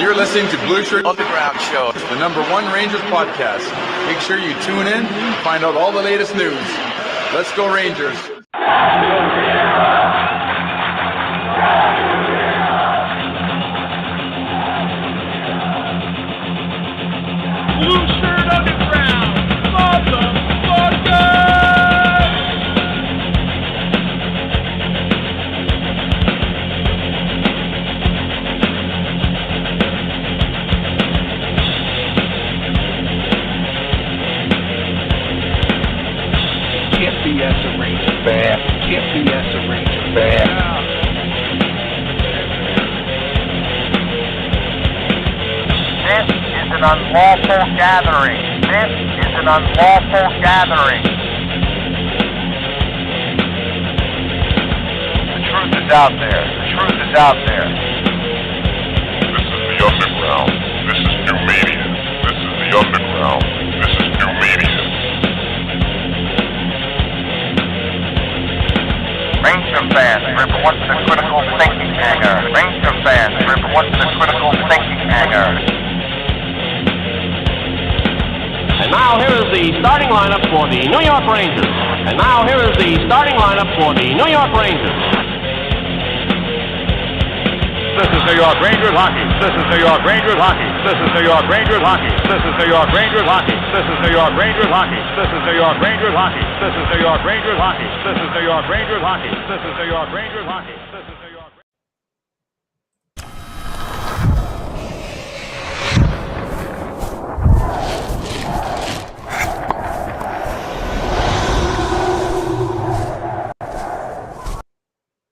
You're listening to Blueshirt Underground Show, the #1 Rangers podcast. Make sure you tune in and find out all the latest news. Let's go Rangers. Blueshirt Underground, motherfucker! Can't be as a Ranger fan. Can't be as a Ranger fan. This is an unlawful gathering. This is an unlawful gathering. The truth is out there. The truth is out there. This is the underground. This is new media. This is the underground. This is new media. Ranger fans, report to the critical thinking hangar. Ranger fans, report to the critical thinking hangar. And now here is the starting lineup for the New York Rangers. And now here is the starting lineup for the New York Rangers. This is New York Rangers hockey. This is New York Rangers hockey. This is New York Rangers hockey. This is New York Rangers hockey. This is New York Rangers hockey. This is New York Rangers hockey. This is New York Rangers hockey. This is New York Rangers hockey. This is New York Rangers hockey. This is New York.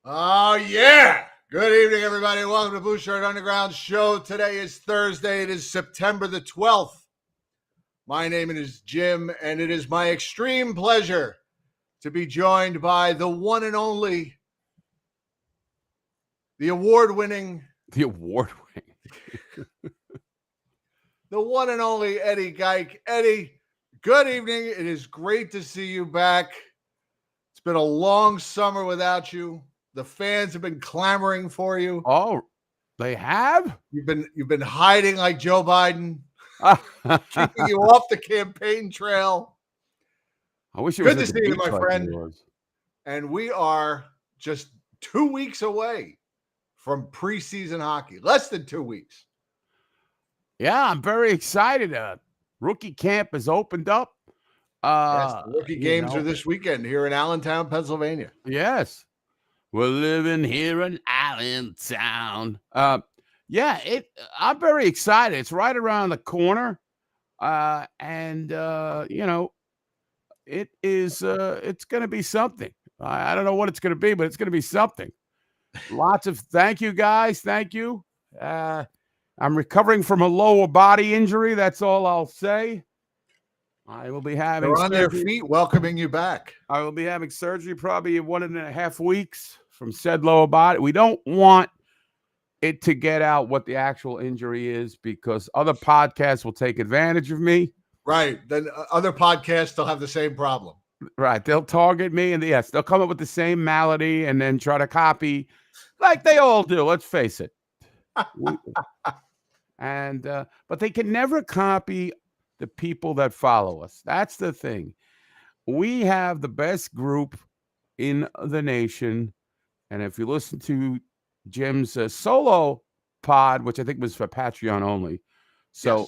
Oh, yeah. Good evening, everybody. Welcome to Blueshirt Underground Show. Today is Thursday. It is September the 12th. My name is Jim, and it is my extreme pleasure to be joined by the one and only, the award-winning, The award-winning. the one and only Eddie Geik. Eddie, good evening. It is great to see you back. It's been a long summer without you. The fans have been clamoring for you. Oh, they have? You've been hiding like Joe Biden, keeping you off the campaign trail. I wish it was Good to at the see you, beach my like friend. it was. And we are just 2 weeks away from preseason hockey. Less than 2 weeks. Yeah, I'm very excited. Rookie camp has opened up. Yes, the rookie games know. are this weekend here in Allentown, Pennsylvania. Yes. We're living here in Allentown. Yeah, I'm very excited. It's right around the corner. It is it's going to be something. I don't know what it's going to be, but it's going to be something. Lots of thank you, guys. Thank you. I'm recovering from a lower body injury. That's all I'll say. I will be having They're on their surgery. feet welcoming you back. I will be having surgery probably in 1.5 weeks from said lower body. We don't want it to get out what the actual injury is because other podcasts will take advantage of me. Right. Then other podcasts will have the same problem. Right. They'll target me and yes, they'll come up with the same malady and then try to copy like they all do. Let's face it. But they can never copy the people that follow us. That's the thing. We have the best group in the nation. And if you listen to Jim's solo pod, which I think was for Patreon only. So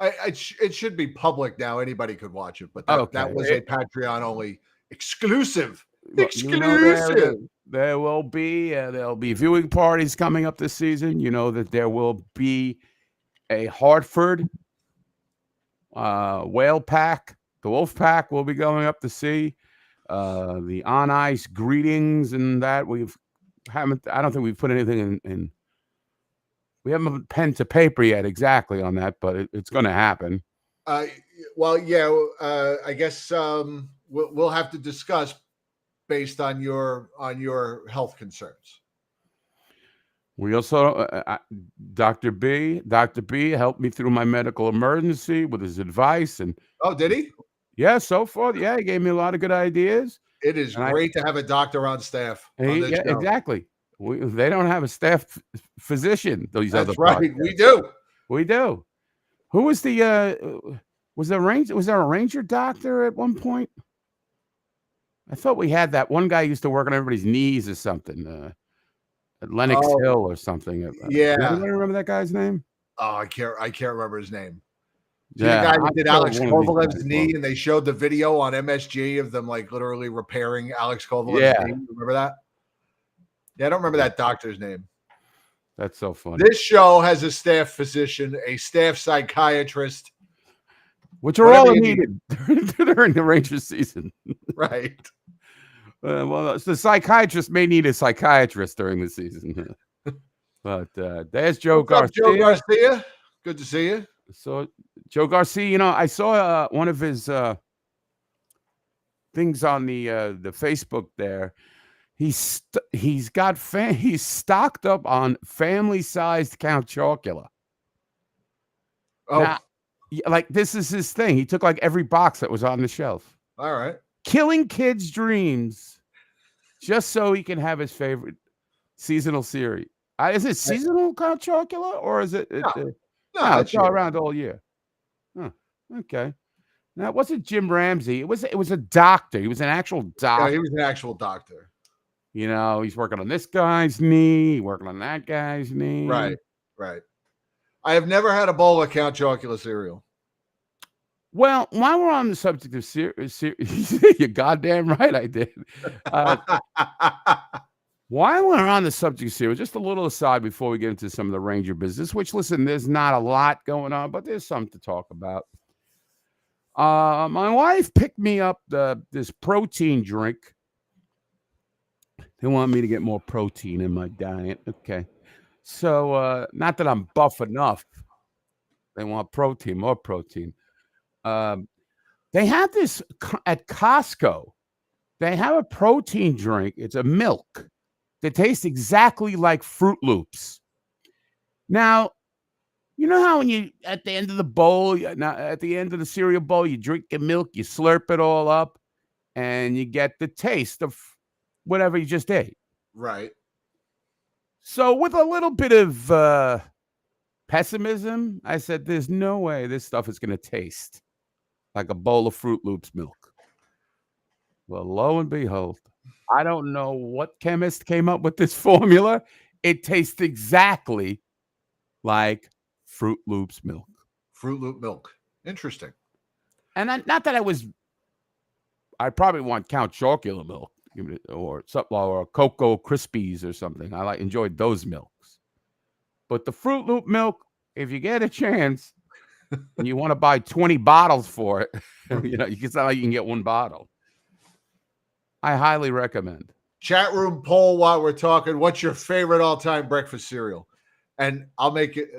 yes. It should be public now. Anybody could watch it, but that was a Patreon only exclusive. Exclusive. There will be there'll be viewing parties coming up this season. You know that there will be a Hartford whale pack. The Wolf Pack will be going up to see the on ice greetings and that I don't think we've put anything in. We haven't put pen to paper yet exactly on that, but it's going to happen. Well, yeah, I guess we'll have to discuss based on your health concerns. We also, Dr. B helped me through my medical emergency with his advice. And oh, did he? Yeah, so far, yeah, he gave me a lot of good ideas. It is great to have a doctor on staff. Exactly. They don't have a staff physician. These other That's right. podcasts. We do. We do. Who was the was there a ranger doctor at one point? I thought we had that one guy who used to work on everybody's knees or something. At Lenox Hill or something. Yeah. Anybody remember that guy's name? Oh, I can't remember his name. Yeah, the guy that did Alex one of these Kovalev's guys knee, will. and they showed the video on MSG of them like literally repairing Alex Kovalev's Yeah. knee. Remember that? Yeah, I don't remember that doctor's name. That's so funny. This show has a staff physician, a staff psychiatrist, Which are whatever all you needed during the Rangers season. right? Well, the psychiatrist may need a psychiatrist during the season. But there's Joe What's up, Garcia. Joe Garcia? Good to see you. So Joe Garcia, I saw one of his things on the Facebook there. He's stocked up on family-sized Count Chocula. Oh, Now, like this is his thing. He took like every box that was on the shelf. all right. Killing kids' dreams just so he can have his favorite seasonal series. Is it seasonal Count Chocula or is it? No, No, it's it's all around all year. Huh. Okay. Now it wasn't Jim Ramsey. It was a doctor. He was an actual doctor. Yeah, he was an actual doctor. He's working on this guy's knee, working on that guy's knee. Right. I have never had a bowl of Count Chocula cereal. Well, while we're on the subject of series, you're goddamn right I did. While we're on the subject of cereal, just a little aside before we get into some of the Ranger business, which, listen, there's not a lot going on, but there's something to talk about. My wife picked me up this protein drink. They want me to get more protein in my diet. Okay. So, not that I'm buff enough. They want protein, more protein. They have this at Costco. They have a protein drink. It's a milk that tastes exactly like Fruit Loops. Now, you know how when you, at the end of the bowl, at the end of the cereal bowl, you drink the milk, you slurp it all up, and you get the taste of whatever you just ate. Right. So with a little bit of pessimism, I said, there's no way this stuff is going to taste like a bowl of Fruit Loops milk. Well, lo and behold, I don't know what chemist came up with this formula. It tastes exactly like Fruit Loops milk. Fruit Loop milk. Interesting. And not that I probably want Count Chocula milk or something, or Cocoa Krispies or something. I enjoyed those milks. But the Fruit Loop milk, if you get a chance and you want to buy 20 bottles for it, it's not like you can get one bottle. I highly recommend. Chat room poll while we're talking. What's your favorite all-time breakfast cereal? And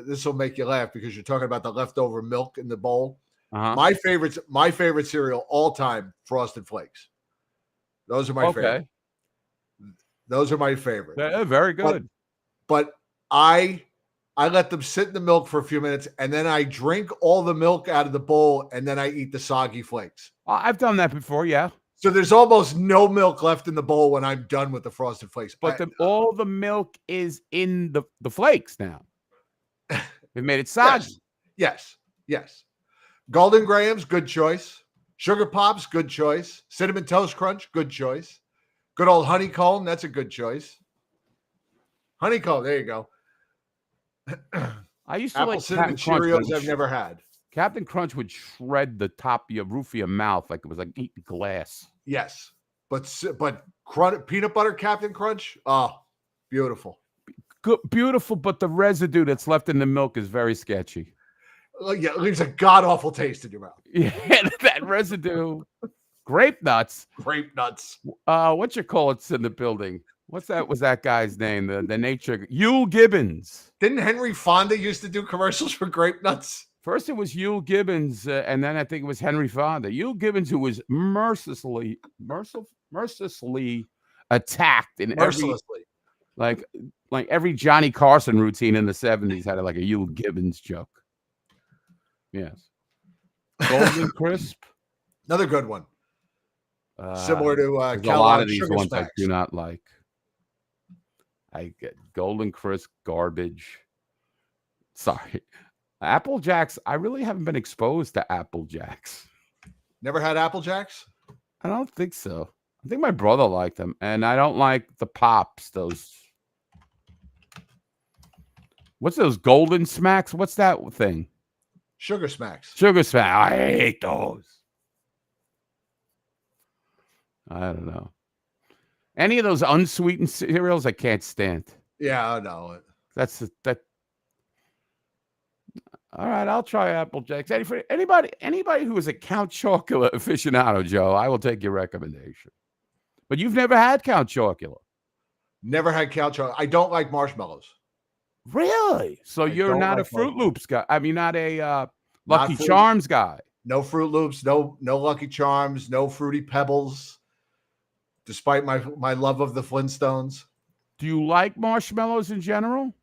this will make you laugh because you're talking about the leftover milk in the bowl. Uh-huh. My favorite cereal all time, Frosted Flakes. Those are my favorite. Those are my favorite. Yeah, very good. But I let them sit in the milk for a few minutes, and then I drink all the milk out of the bowl, and then I eat the soggy flakes. I've done that before, yeah. So there's almost no milk left in the bowl when I'm done with the Frosted Flakes. But all the milk is in the flakes now. They've made it soggy. Yes. Golden Grahams, good choice. Sugar Pops, good choice. Cinnamon Toast Crunch, good choice. Good old Honeycomb, that's a good choice. Honeycomb, there you go. I used to Apple like Cinnamon Cheerios I've never had. Captain Crunch would shred the top of your roof of your mouth like it was like eating glass. Yes, but peanut butter Captain Crunch, oh, beautiful. Good, beautiful, but the residue that's left in the milk is very sketchy. Yeah, it leaves a god-awful taste in your mouth. Yeah, that residue. Grape nuts. Grape nuts. What you call it's in the building? Was that guy's name? The nature Yule Gibbons. Didn't Henry Fonda used to do commercials for grape nuts? First, it was Yule Gibbons, and then I think it was Henry Fonda. Yule Gibbons, who was mercilessly attacked in every every Johnny Carson routine in the 70s had like a Yule Gibbons joke. Yes, Golden Crisp, another good one. Similar to a lot of these ones Smacks. I do not like. I get Golden Crisp garbage. Sorry. Apple Jacks. I really haven't been exposed to Apple Jacks. Never had Apple Jacks? I don't think so. I think my brother liked them, and I don't like the Pops. What's those Golden Smacks? What's that thing? Sugar Smacks. Sugar Smack. I hate those. I don't know. Any of those unsweetened cereals, I can't stand. Yeah, I know it. That. All right, I'll try Apple Jacks. Anybody who is a Count Chocula aficionado, Joe, I will take your recommendation. But you've never had Count Chocula. Never had Count Chocula. I don't like marshmallows. Really? So you're not a Fruit Loops guy. I mean, not a Lucky Charms guy. No Fruit Loops, no Lucky Charms, no Fruity Pebbles, despite my love of the Flintstones. Do you like marshmallows in general?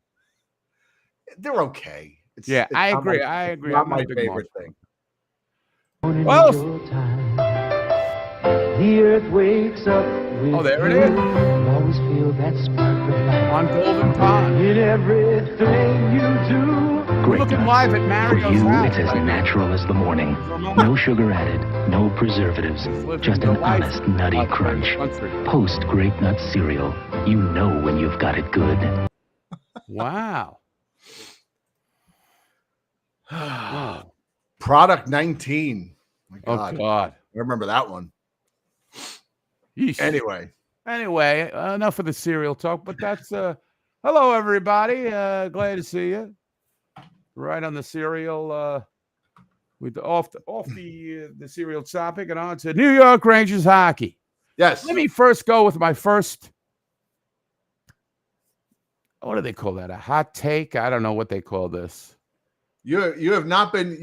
They're okay. I agree. I agree. Not my favorite thing. Well, the earth wakes up with there it is. Always feel that spark of life On Golden Pond. in everything you do. We're looking live at Mario's For you, house. it's as natural as the morning. No sugar added, no preservatives, just an honest nutty crunch. Post Grape Nut cereal. You know when you've got it good. Wow. Wow. Product 19. My God. Oh, God. I remember that one. Yeesh. Anyway, enough of the cereal talk, but that's hello everybody. Glad to see you. Right on the cereal with off the cereal topic and on to New York Rangers hockey. Yes. Let me first go with my first, what do they call that? A hot take? I don't know what they call this. You have not been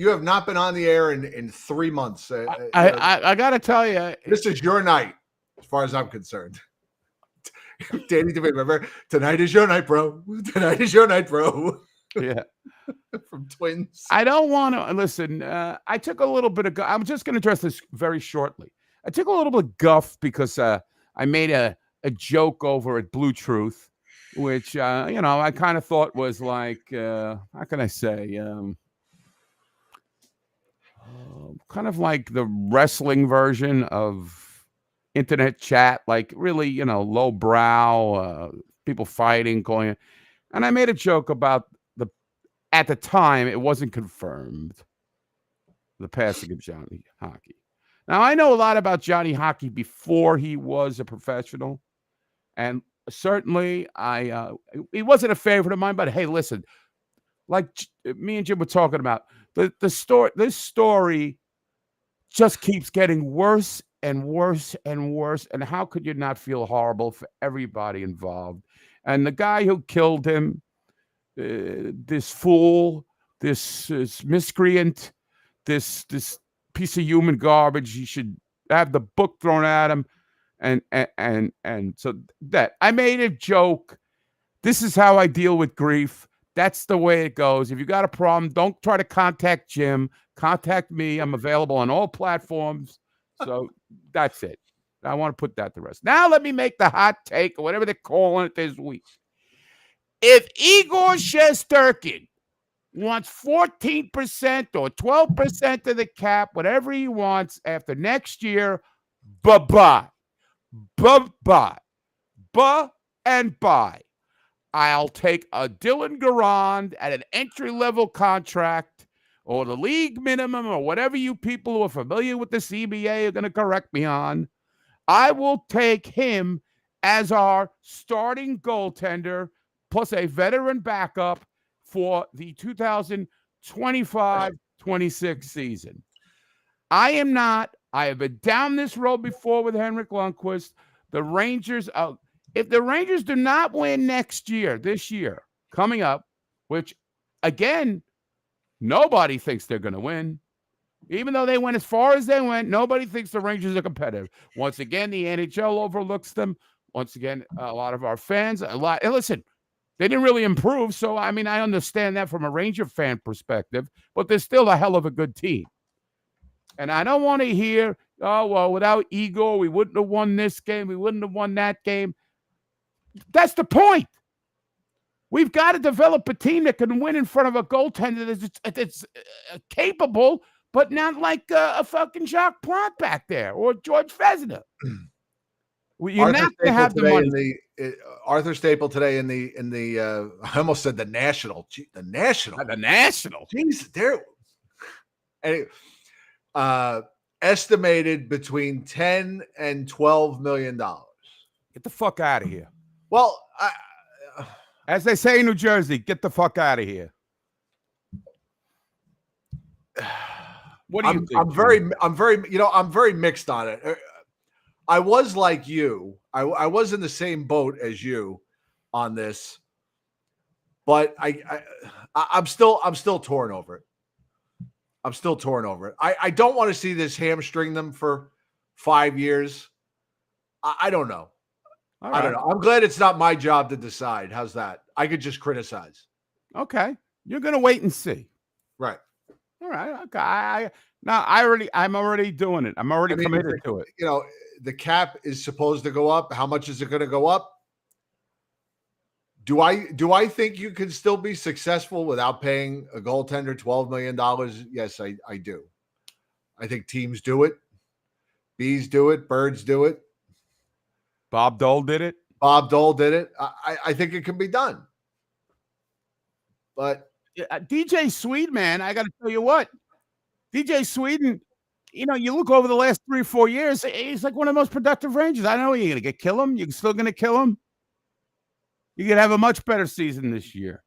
on the air in 3 months. I got to tell you, this is your night, as far as I'm concerned. Danny DeVito, remember? Tonight is your night, bro. Tonight is your night, bro. Yeah. From Twins. I don't want to listen. I took a little bit of. I'm just going to address this very shortly. I took a little bit of guff because I made a joke over at Blue Truth, which I kind of thought was like how can I say kind of like the wrestling version of internet chat, like really low brow, people fighting, going. And I made a joke about at the time it wasn't confirmed, the passing of Johnny Hockey. Now I know a lot about Johnny Hockey before he was a professional, and certainly he wasn't a favorite of mine, but hey, listen, like me and Jim were talking about, this story just keeps getting worse and worse and worse. And how could you not feel horrible for everybody involved? And the guy who killed him, this fool, this miscreant, this piece of human garbage, he should have the book thrown at him. And so that I made a joke. This is how I deal with grief. That's the way it goes. If you got a problem, don't try to contact Jim. Contact me. I'm available on all platforms. So that's it. I want to put that to rest. Now let me make the hot take or whatever they're calling it this week. If Igor Shesterkin wants 14% or 12% of the cap, whatever he wants after next year, bye-bye. Bye-bye. Bye. I'll take a Dylan Garand at an entry-level contract or the league minimum or whatever you people who are familiar with the CBA are going to correct me on. I will take him as our starting goaltender plus a veteran backup for the 2025-26 season. I have been down this road before with Henrik Lundqvist. The Rangers, if the Rangers do not win this year, coming up, which, again, nobody thinks they're going to win. Even though they went as far as they went, nobody thinks the Rangers are competitive. Once again, the NHL overlooks them. Once again, a lot of our fans, listen, they didn't really improve. So, I mean, I understand that from a Ranger fan perspective, but they're still a hell of a good team. And I don't want to hear, oh, well, without Igor, we wouldn't have won this game. We wouldn't have won that game. That's the point. We've got to develop a team that can win in front of a goaltender that's capable, but not like a fucking Jacques Plante back there or George Vezina. You're not going to have the money. Arthur Staple today in the I almost said the National. The National. Jeez, there. Anyway, estimated between $10 and $12 million. Get the fuck out of here. Well, as they say in New Jersey, get the fuck out of here. What do you think? I'm very mixed on it. I was like you. I was in the same boat as you on this, but I'm still torn over it. I don't want to see this hamstring them for 5 years. I don't know. Right. I don't know. I'm glad it's not my job to decide. How's that? I could just criticize. Okay. You're going to wait and see. Right. All right. Okay. I'm already doing it. I'm already committed to it. You know, the cap is supposed to go up. How much is it going to go up? Do I think you can still be successful without paying a goaltender $12 million? Yes, I do. I think teams do it. Bees do it. Birds do it. Bob Dole did it. I think it can be done. But DJ Swede, man, I got to tell you what. DJ Sweden, you look over the last 3 or 4 years, he's like one of the most productive Rangers. I know you're going to kill him. You're still going to kill him. You're going to have a much better season this year.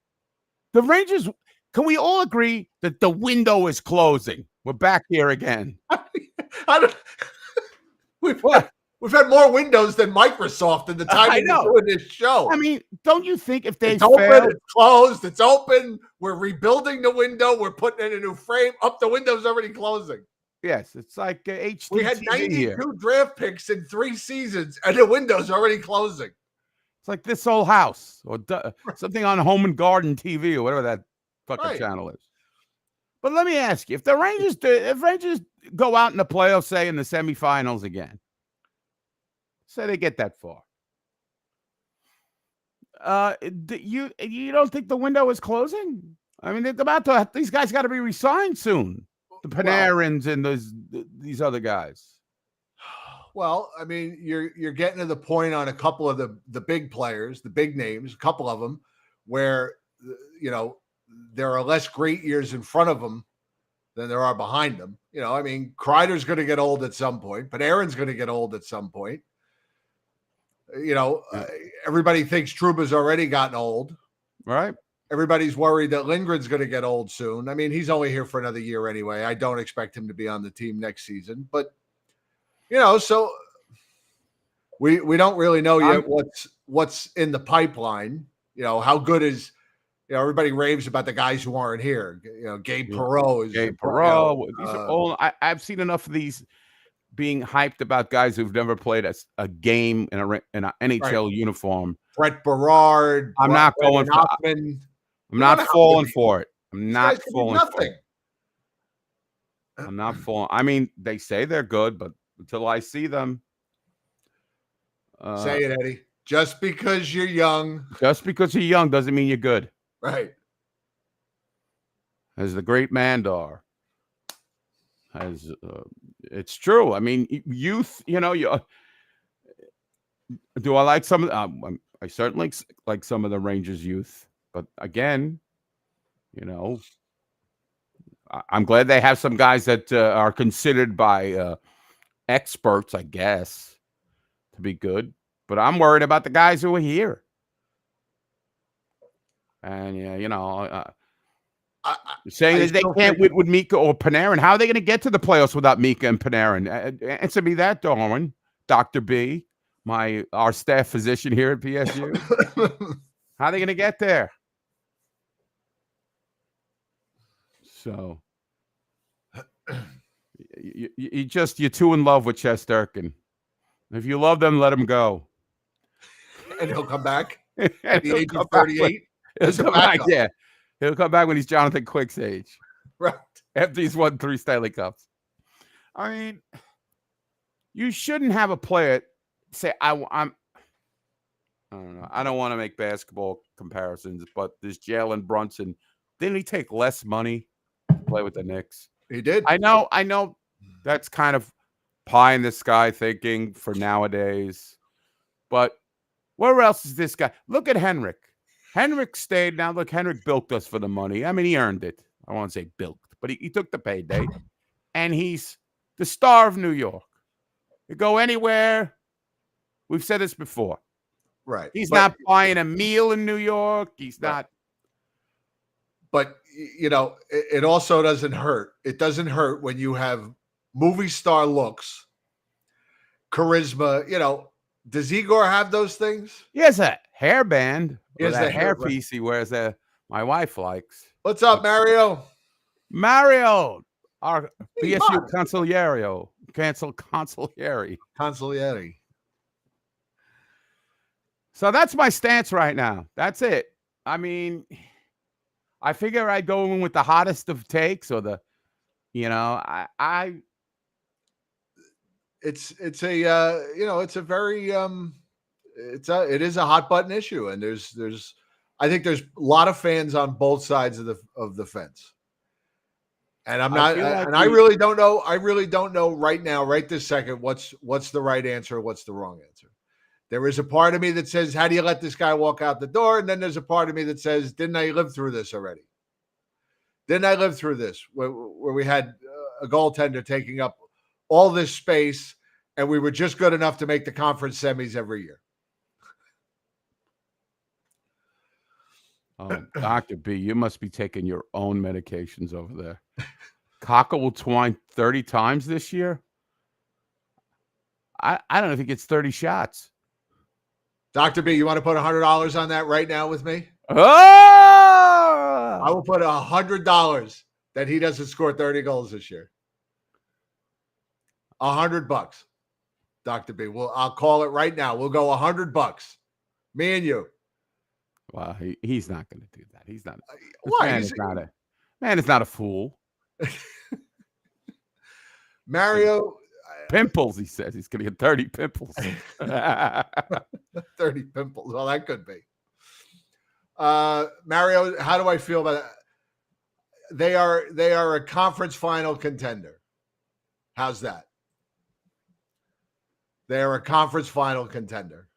The Rangers, can we all agree that the window is closing? We're back here again. We've had more windows than Microsoft in the time we're doing this show. I mean, don't you think if they it's open, it's closed, it's open, we're rebuilding the window, we're putting in a new frame, the window's already closing. Yes, it's like HD. We had 92 draft picks in 3 seasons, and the window's already closing. It's like This Old House or something on Home and Garden TV or whatever that fucking channel is. But let me ask you, if Rangers go out in the playoffs, say in the semifinals again, say they get that far, you don't think the window is closing? I mean, these guys got to be resigned soon. The Panarins and these other guys. Well, I mean, you're getting to the point on a couple of the big players, the big names, a couple of them, where there are less great years in front of them than there are behind them. I mean, Kreider's going to get old at some point, but Aaron's going to get old at some point. Everybody thinks Trouba's already gotten old. Right. Everybody's worried that Lindgren's going to get old soon. I mean, he's only here for another year anyway. I don't expect him to be on the team next season, but so we don't really know yet what's in the pipeline. How good is, everybody raves about the guys who aren't here. Gabe Perreault. These are all, I've seen enough of these being hyped about guys who've never played a game in an NHL uniform. Brett Berard. I'm not going for it. I'm not falling for it. I'm not falling for it. I'm not falling. I mean, they say they're good, but until I see them. Say it, Eddie. Just because you're young. Just because you're young doesn't mean you're good. Right. As the great Mandar. It's true. I mean, youth, do I like some I certainly like some of the Rangers youth, but again, I'm glad they have some guys that are considered by experts, I guess, to be good, but I'm worried about the guys who are here. And saying that they can't win with Mika or Panarin. How are they going to get to the playoffs without Mika and Panarin? Answer me that, Darwin. Dr. B, our staff physician here at PSU. How are they going to get there? So you're too in love with Shesterkin. If you love them, let him go. And he'll come back at the age of 38. Yeah. He'll come back when he's Jonathan Quick's age. Right. After he's won 3 Stanley Cups. I mean, you shouldn't have a player say, I don't know. I don't want to make basketball comparisons, but this Jalen Brunson, didn't he take less money to play with the Knicks? He did. I know. That's kind of pie in the sky thinking for nowadays. But where else is this guy? Look at Henrik. Henrik stayed. Now, look, Henrik bilked us for the money. I mean, he earned it. I won't say bilked, but he took the payday. And he's the star of New York. You go anywhere. We've said this before. Right. He's not buying a meal in New York. He's not. But, you know, it also doesn't hurt. It doesn't hurt when you have movie star looks, charisma. You know, does Igor have those things? He has a hairband. He has that the hair hairband. piece he wears that my wife likes. What's up, Mario? Mario, our Hey, BSU Mark. consigliere. Consigliere. So that's my stance right now. That's it. I mean, I figure I'd go in with the hottest of takes or the, you know, It's a you know, it's a very it is a hot button issue, and there's I think there's a lot of fans on both sides of the fence. And I really don't know. I really don't know right now, right this second, what's the right answer, what's the wrong answer. There is a part of me that says, how do you let this guy walk out the door? And then there's a part of me that says, didn't I live through this already? Didn't I live through this where we had a goaltender taking up all this space and we were just good enough to make the conference semis every year? Oh, Dr. B, you must be taking your own medications over there. Kaka will twine 30 times this year. I don't know if he gets 30 shots. Dr. B, you want to put $100 on that right now with me? Oh! I will put $100 that he doesn't score 30 goals this year. $100, Dr. B. I'll call it right now. We'll go $100. Me and you. Well, he's not going to do that. He's not. Why? Man is not a fool. Mario. Pimples, he says. He's going to get 30 pimples. 30 pimples. Well, that could be. Mario, how do I feel about that? They are a conference final contender. How's that? They are a conference final contender.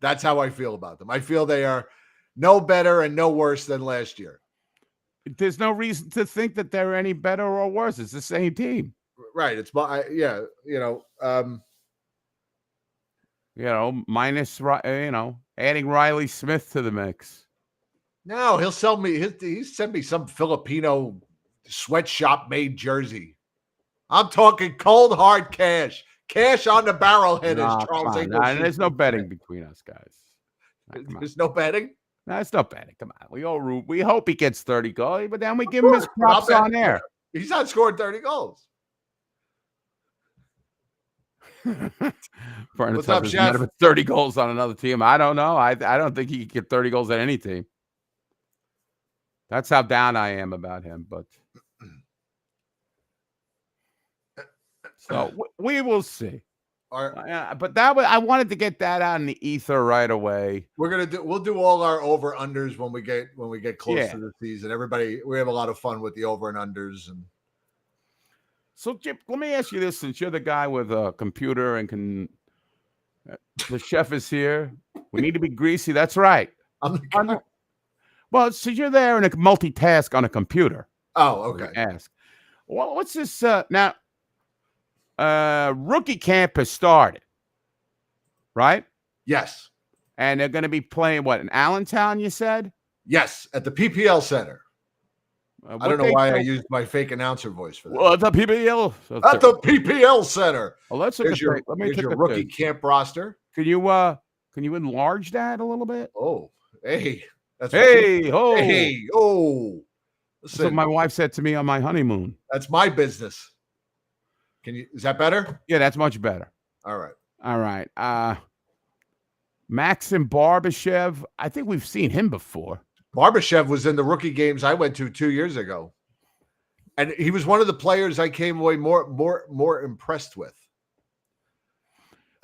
That's how I feel about them. I feel they are no better and no worse than last year. There's no reason to think that they're any better or worse. It's the same team. Right. It's minus, adding Riley Smith to the mix. No, he'll sell me. He sent me some Filipino sweatshop made jersey. I'm talking cold hard cash. Cash on the barrelhead, as Charles English. There's no betting between us guys. There's no betting? No, it's not betting. Come on. We all root. We hope he gets 30 goals, but then we give him his props on there. He's not scoring 30 goals. What's up, Chef? 30 goals on another team. I don't know. I don't think he could get 30 goals at any team. That's how down I am about him. But so we will see. But I wanted to get that out in the ether right away. We'll do all our over unders when we get close to the season. Everybody, we have a lot of fun with the over and unders. And so, Chip, let me ask you this: since you're the guy with a computer and the chef is here, we need to be greasy. That's right. Well, since you're there and multitask on a computer. Oh, okay. Ask. Well, what's this now? Rookie camp has started, right? Yes. And they're going to be playing what, in Allentown, you said? Yes, at the PPL Center. I don't know why I used my fake announcer voice for that. Well, at the PPL. At the PPL Center. Well, let's look at your rookie camp roster. Can you enlarge that a little bit? Oh, hey. Listen, That's what my wife said to me on my honeymoon. That's my business. Is that better? Yeah, that's much better. All right. Maxim Barbashev, I think we've seen him before. Barbashev was in the rookie games I went to 2 years ago. And he was one of the players I came away more impressed with.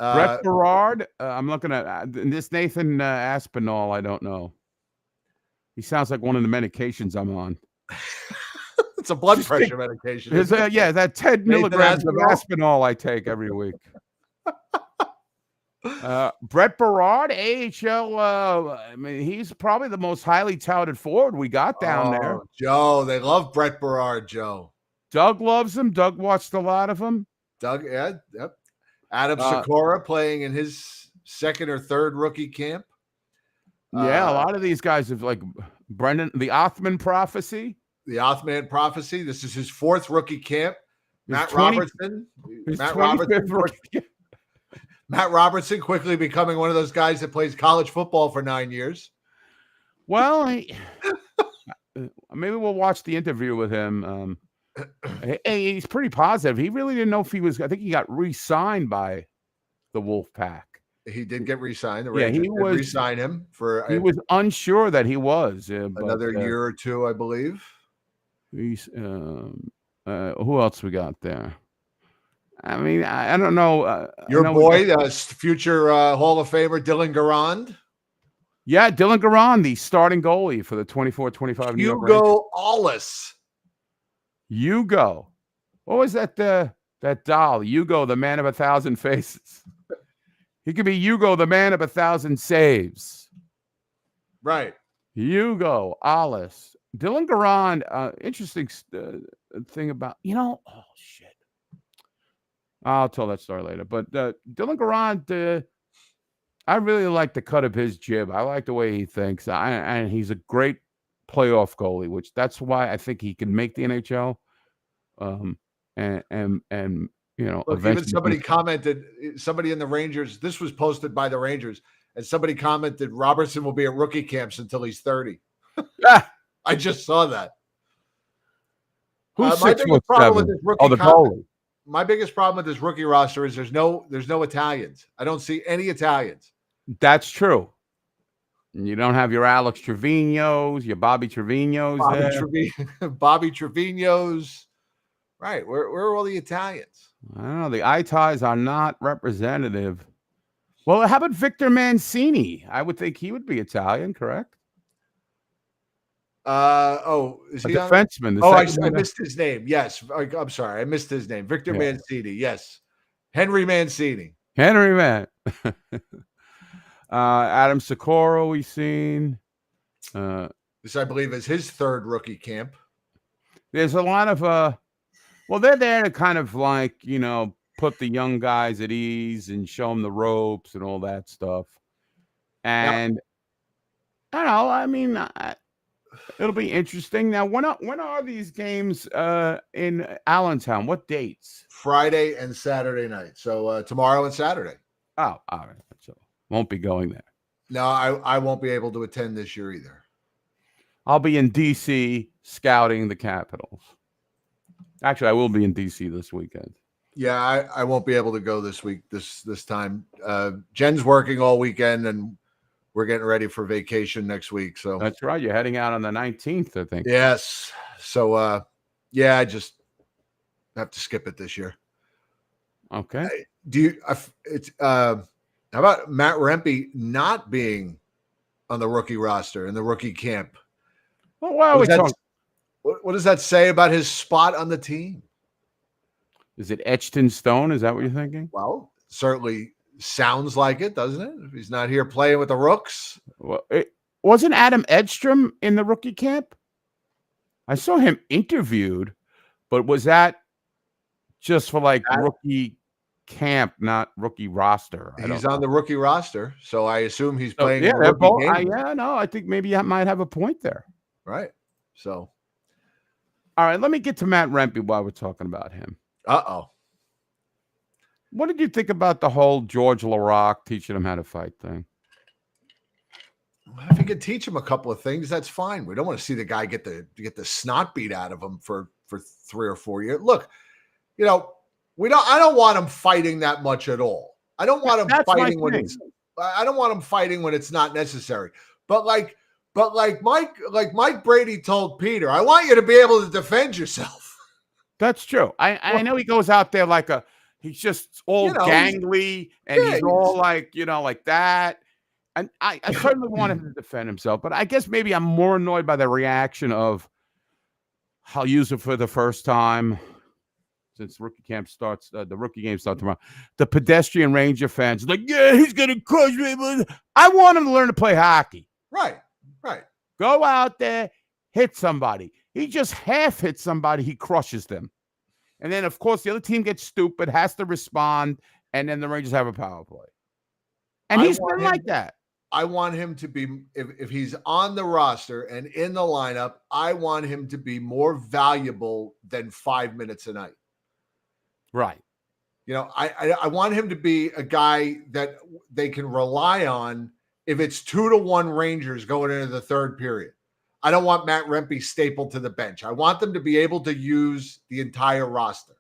Brett Berard. I'm looking at this Nathan Aspinall. I don't know. He sounds like one of the medications I'm on. It's a blood pressure medication. That 10 milligrams Aspinall? of Aspinall I take every week. Brett Berard, AHL. I mean, he's probably the most highly touted forward we got down there. Joe, they love Brett Berard, Joe. Doug loves him. Doug watched a lot of him. Doug, yep. Adam Sikora playing in his second or third rookie camp. Yeah, a lot of these guys have like Brendan, the Othman prophecy. The Othman prophecy. This is his fourth rookie camp. Matt Robertson quickly becoming one of those guys that plays college football for 9 years. Well, maybe we'll watch the interview with him. He's pretty positive. He really didn't know if he was. I think he got re-signed by the Wolfpack. He did get re-signed. Yeah, he was re-sign him for. He was unsure that he was another year or two, I believe. He's who else we got there? I mean, I don't know. Your boy, future Hall of Famer Dylan Garand. Yeah, Dylan Garand, the starting goalie for the 24-25 New York Rangers. Hugo Allis. Hugo. What was that doll? Hugo, the man of 1,000 faces. He could be Hugo, the man of 1,000 saves. Right. Hugo Allis. Dylan Garand, interesting thing about, oh, shit. I'll tell that story later. But Dylan Garand, I really like the cut of his jib. I like the way he thinks. And he's a great playoff goalie, which that's why I think he can make the NHL. Look, even somebody in the Rangers, this was posted by the Rangers, and somebody commented Robertson will be at rookie camps until he's 30. I just saw that. Who's 6'7"? My biggest problem with this rookie roster is there's no Italians. I don't see any Italians. That's true. You don't have your Alex Trevino's, your Bobby Trevino's. Bobby Trevino's. Right. Where are all the Italians? I don't know. The Italians are not representative. Well, how about Victor Mancini? I would think he would be Italian, correct? Is he a defenseman? I missed his name. Yes. I'm sorry. I missed his name. Victor Mancini. Yes. Henry Mancini. Henry Man. Adam Sikora we've seen. This, I believe, is his third rookie camp. There's a lot of they're there to kind of like, put the young guys at ease and show them the ropes and all that stuff. And I don't know. I mean, it'll be interesting. Now, when are these games in Allentown? What dates? Friday and Saturday night. So tomorrow and Saturday. Oh, all right. So won't be going there. No, I won't be able to attend this year either. I'll be in D.C. scouting the Capitals. Actually, I will be in D.C. this weekend. Yeah, I won't be able to go this week, this time. Jen's working all weekend, and we're getting ready for vacation next week. So that's right. You're heading out on the 19th, I think. Yes. So, I just have to skip it this year. Okay. How about Matt Rempe not being on the rookie roster in the rookie camp? Well, why are we talking? What does that say about his spot on the team? Is it etched in stone? Is that what you're thinking? Well, certainly sounds like it, doesn't it? If he's not here playing with the Rooks. Well, wasn't Adam Edstrom in the rookie camp? I saw him interviewed, but was that just for like rookie camp, not rookie roster? He's on the rookie roster, so I assume he's playing. Yeah, they're both. I think maybe I might have a point there. Right. So, all right, let me get to Matt Rempe while we're talking about him. What did you think about the whole George LaRock teaching him how to fight thing? If you could teach him a couple of things, that's fine. We don't want to see the guy get the snot beat out of him for 3 or 4 years. Look, I don't want him fighting that much at all. I don't want him fighting when it's not necessary. But like Mike Brady told Peter, I want you to be able to defend yourself. That's true. I know he goes out there like He's just all gangly, and he's all like, like that. And I certainly want him to defend himself, but I guess maybe I'm more annoyed by the reaction of, I'll use it for the first time since rookie camp starts. The rookie game starts tomorrow. The pedestrian Ranger fans like, yeah, he's gonna crush me. I want him to learn to play hockey. Right. Go out there, hit somebody. He just half hits somebody, he crushes them. And then, of course, the other team gets stupid, has to respond, and then the Rangers have a power play. And he's been like that. I want him to be, if he's on the roster and in the lineup, I want him to be more valuable than 5 minutes a night. Right. I want him to be a guy that they can rely on if it's 2-1 Rangers going into the third period. I don't want Matt Rempe stapled to the bench. I want them to be able to use the entire roster.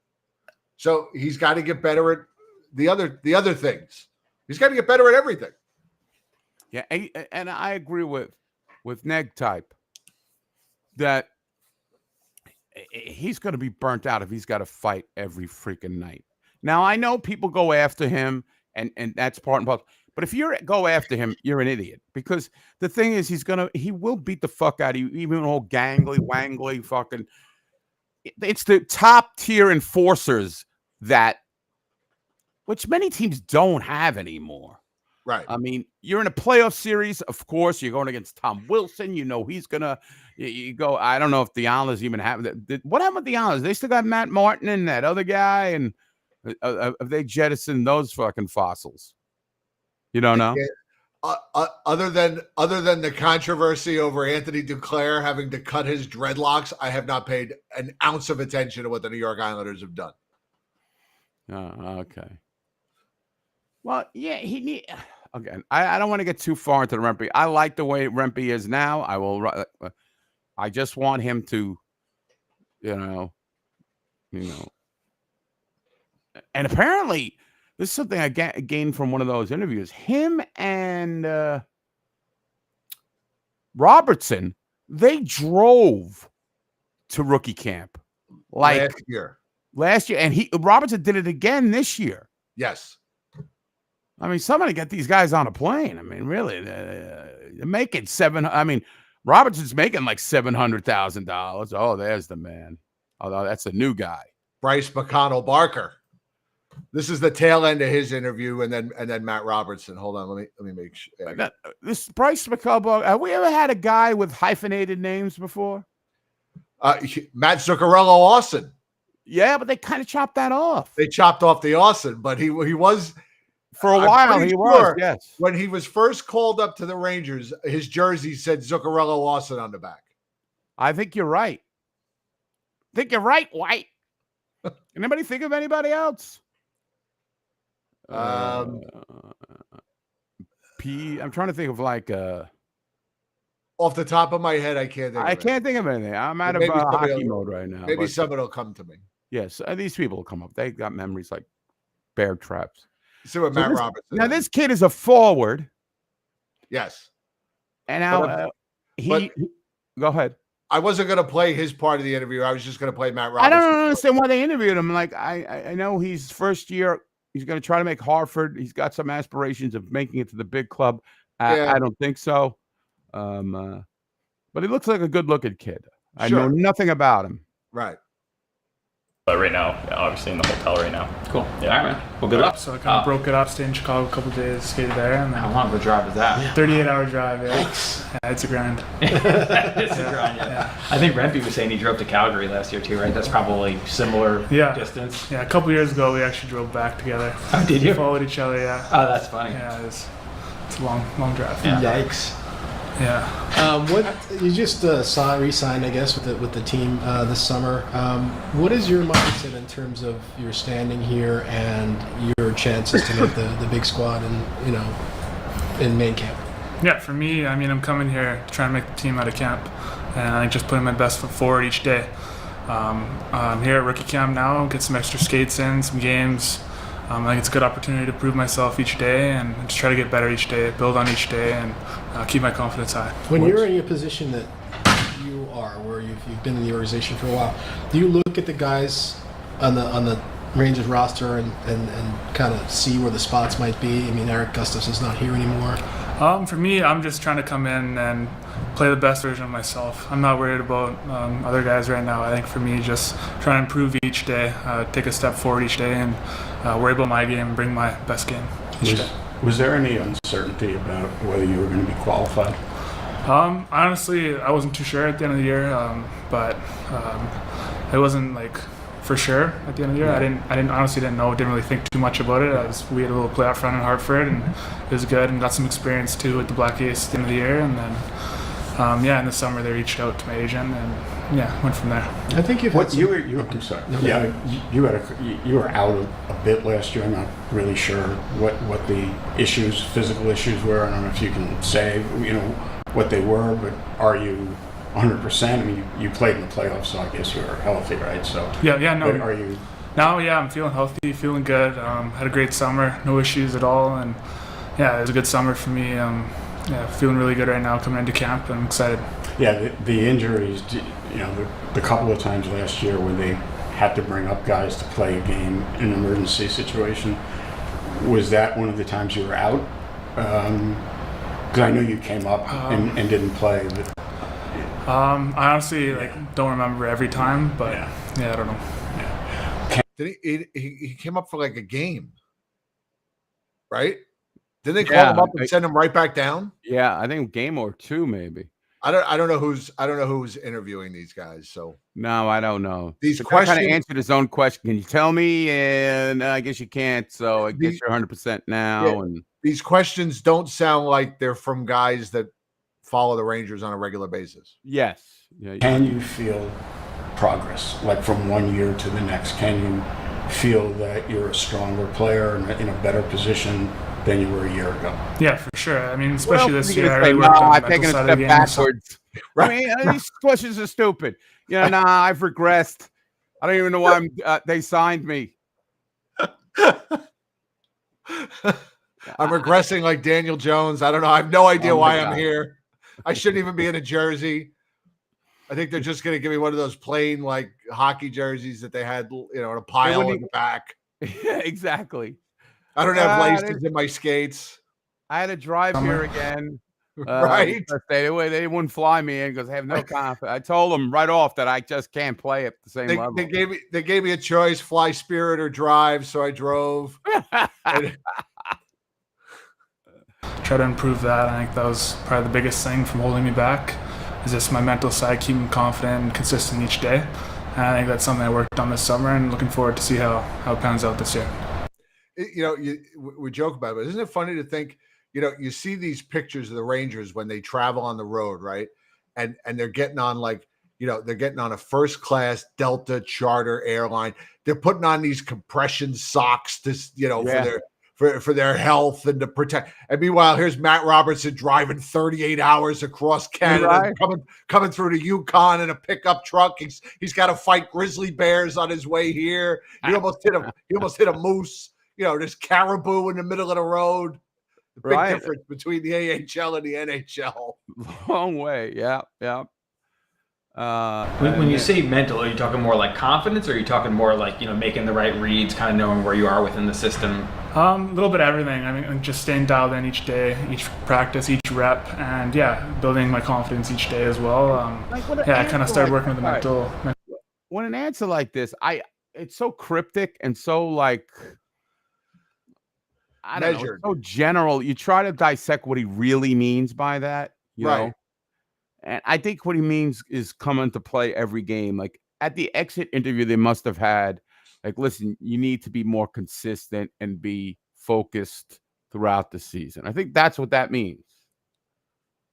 So he's got to get better at the other things. He's got to get better at everything. Yeah, and I agree with Neg Type that he's going to be burnt out if he's got to fight every freaking night. Now, I know people go after him, and that's part and parcel. But if you go after him, you're an idiot. Because the thing is, he will beat the fuck out of you, even all gangly, wangly, fucking. It's the top tier enforcers which many teams don't have anymore. Right. I mean, you're in a playoff series. Of course, you're going against Tom Wilson. He's going to you go. I don't know if the Islanders even have that. What happened with the Islanders? They still got Matt Martin and that other guy. And have they jettisoned those fucking fossils? You don't know? Other than the controversy over Anthony Duclair having to cut his dreadlocks, I have not paid an ounce of attention to what the New York Islanders have done. Oh, okay. Well, yeah, again. I don't want to get too far into the Rempe. I like the way Rempe is now. I just want him to, and apparently. This is something I gained from one of those interviews. Him and Robertson, they drove to rookie camp last year, and Robertson did it again this year. Yes, I mean, somebody get these guys on a plane. I mean, really, they're making Robertson's making like $700,000. Oh, there's the man. Although that's a new guy, Bryce McConnell Barker. This is the tail end of his interview, and then Matt Robertson. Hold on, let me make sure. This Bryce McCullough. Have we ever had a guy with hyphenated names before? Matt Zuccarello Austin. Yeah, but they kind of chopped that off. They chopped off the Austin, but he was for a while. He was, yes. When he was first called up to the Rangers, his jersey said Zuccarello Austin on the back. I think you're right. White. Anybody think of anybody else? I'm trying to think of off the top of my head, I can't think of anything. I'm out of hockey mode right now. Maybe someone will come to me. Yes, these people will come up. They got memories like bear traps. So Matt Robertson. Now this kid is a forward. Yes. And now go ahead. I wasn't going to play his part of the interview. I was just going to play Matt Robertson. I don't understand why they interviewed him. Like I know he's first year. He's going to try to make Hartford. He's got some aspirations of making it to the big club. I don't think so. But he looks like a good-looking kid. I know nothing about him. Right. Right now, obviously in the hotel right now. Cool. Yeah. All right, man. Well, good luck. So I kind of broke it up, stayed in Chicago a couple of days, skated there. And how long of a drive is that? 38-hour drive, yeah. Thanks. Yeah, it's a grind. It's a grind, yeah. I think Rempe was saying he drove to Calgary last year too, right? That's probably similar distance. Yeah, a couple years ago we actually drove back together. Oh, did you? Followed each other, yeah. Oh, that's funny. Yeah, it's a long drive. Yeah. Yikes. Yeah. What you just re-signed, I guess, with the team this summer. What is your mindset in terms of your standing here and your chances to make the big squad and in main camp? Yeah, for me, I mean, I'm coming here to try and make the team out of camp, and I think just putting my best foot forward each day. I'm here at rookie camp now, get some extra skates in, some games. I think it's a good opportunity to prove myself each day and just try to get better each day, build on each day, and keep my confidence high. When you're in a position that you are, where you've been in the organization for a while, do you look at the guys on the Rangers roster and kind of see where the spots might be? I mean, Eric Gustafson's not here anymore. For me, I'm just trying to come in and play the best version of myself. I'm not worried about other guys right now. I think for me, just trying to improve each day, take a step forward each day, and worry about my game and bring my best game each day. Was there any uncertainty about whether you were going to be qualified? Honestly, I wasn't too sure at the end of the year, but it wasn't like for sure at the end of the year. Yeah. I honestly didn't know. Didn't really think too much about it. We had a little playoff run in Hartford, and it was good, and got some experience too with the Black Ace at the end of the year, and then in the summer they reached out to my agent, and went from there. I think you've What you were I'm sorry. No, yeah, you were out a bit last year. I'm not really sure what the physical issues were. I don't know if you can say what they were, but are you 100%? I mean, you played in the playoffs, so I guess you were healthy, right? So no. But are you? No, I'm feeling healthy, feeling good. Had a great summer, no issues at all, and it was a good summer for me. Feeling really good right now coming into camp. I'm excited. Yeah, the injuries, the couple of times last year where they had to bring up guys to play a game in an emergency situation, was that one of the times you were out? Because I know you came up and didn't play. But I honestly don't remember every time, but I don't know. Yeah. Did he came up for like a game, right? Did they call him up and send him right back down? Yeah, I think game or two maybe. I don't know who's interviewing these guys. So no, I don't know. These questions kind of answered his own question. Can you tell me? And I guess you can't. So I guess you're 100% now. Yeah, and these questions don't sound like they're from guys that follow the Rangers on a regular basis. Yes. Yeah. Can you feel progress, like from one year to the next? Can you feel that you're a stronger player and in a better position than you were a year ago? Yeah, for sure. I mean, especially this year. I've taken a step backwards. Right. I mean, these questions are stupid. I've regressed. I don't even know why they signed me. I'm regressing like Daniel Jones. I don't know. I have no idea why I'm here. I shouldn't even be in a jersey. I think they're just going to give me one of those plain like hockey jerseys that they had, in a pile in the back. Yeah, exactly. I don't have laces in my skates. I had to drive here again. Right. They wouldn't fly me in because I have no confidence. I told them right off that I just can't play at the same level. They gave me a choice: fly Spirit or drive. So I drove. Try to improve that. I think that was probably the biggest thing from holding me back. Is just my mental side, keeping confident and consistent each day. And I think that's something I worked on this summer, and looking forward to see how it pans out this year. We joke about it, but isn't it funny to think, you see these pictures of the Rangers when they travel on the road, right? And they're getting on they're getting on a first class Delta charter airline. They're putting on these compression socks for their health and to protect. And meanwhile, here's Matt Robertson driving 38 hours across Canada, coming through the Yukon in a pickup truck. He's got to fight grizzly bears on his way here. He almost hit a moose. There's caribou in the middle of the road. The big difference between the AHL and the NHL. Long way. Yeah. When you say mental, are you talking more like confidence, or are you talking more like making the right reads, kind of knowing where you are within the system? A little bit of everything. I mean, just staying dialed in each day, each practice, each rep, and building my confidence each day as well. I kind of started working with the mental. When an answer like this, it's so cryptic and so I don't know, it's so general. You try to dissect what he really means by that, you know. And I think what he means is coming to play every game. Like at the exit interview, they must have had listen, you need to be more consistent and be focused throughout the season. I think that's what that means.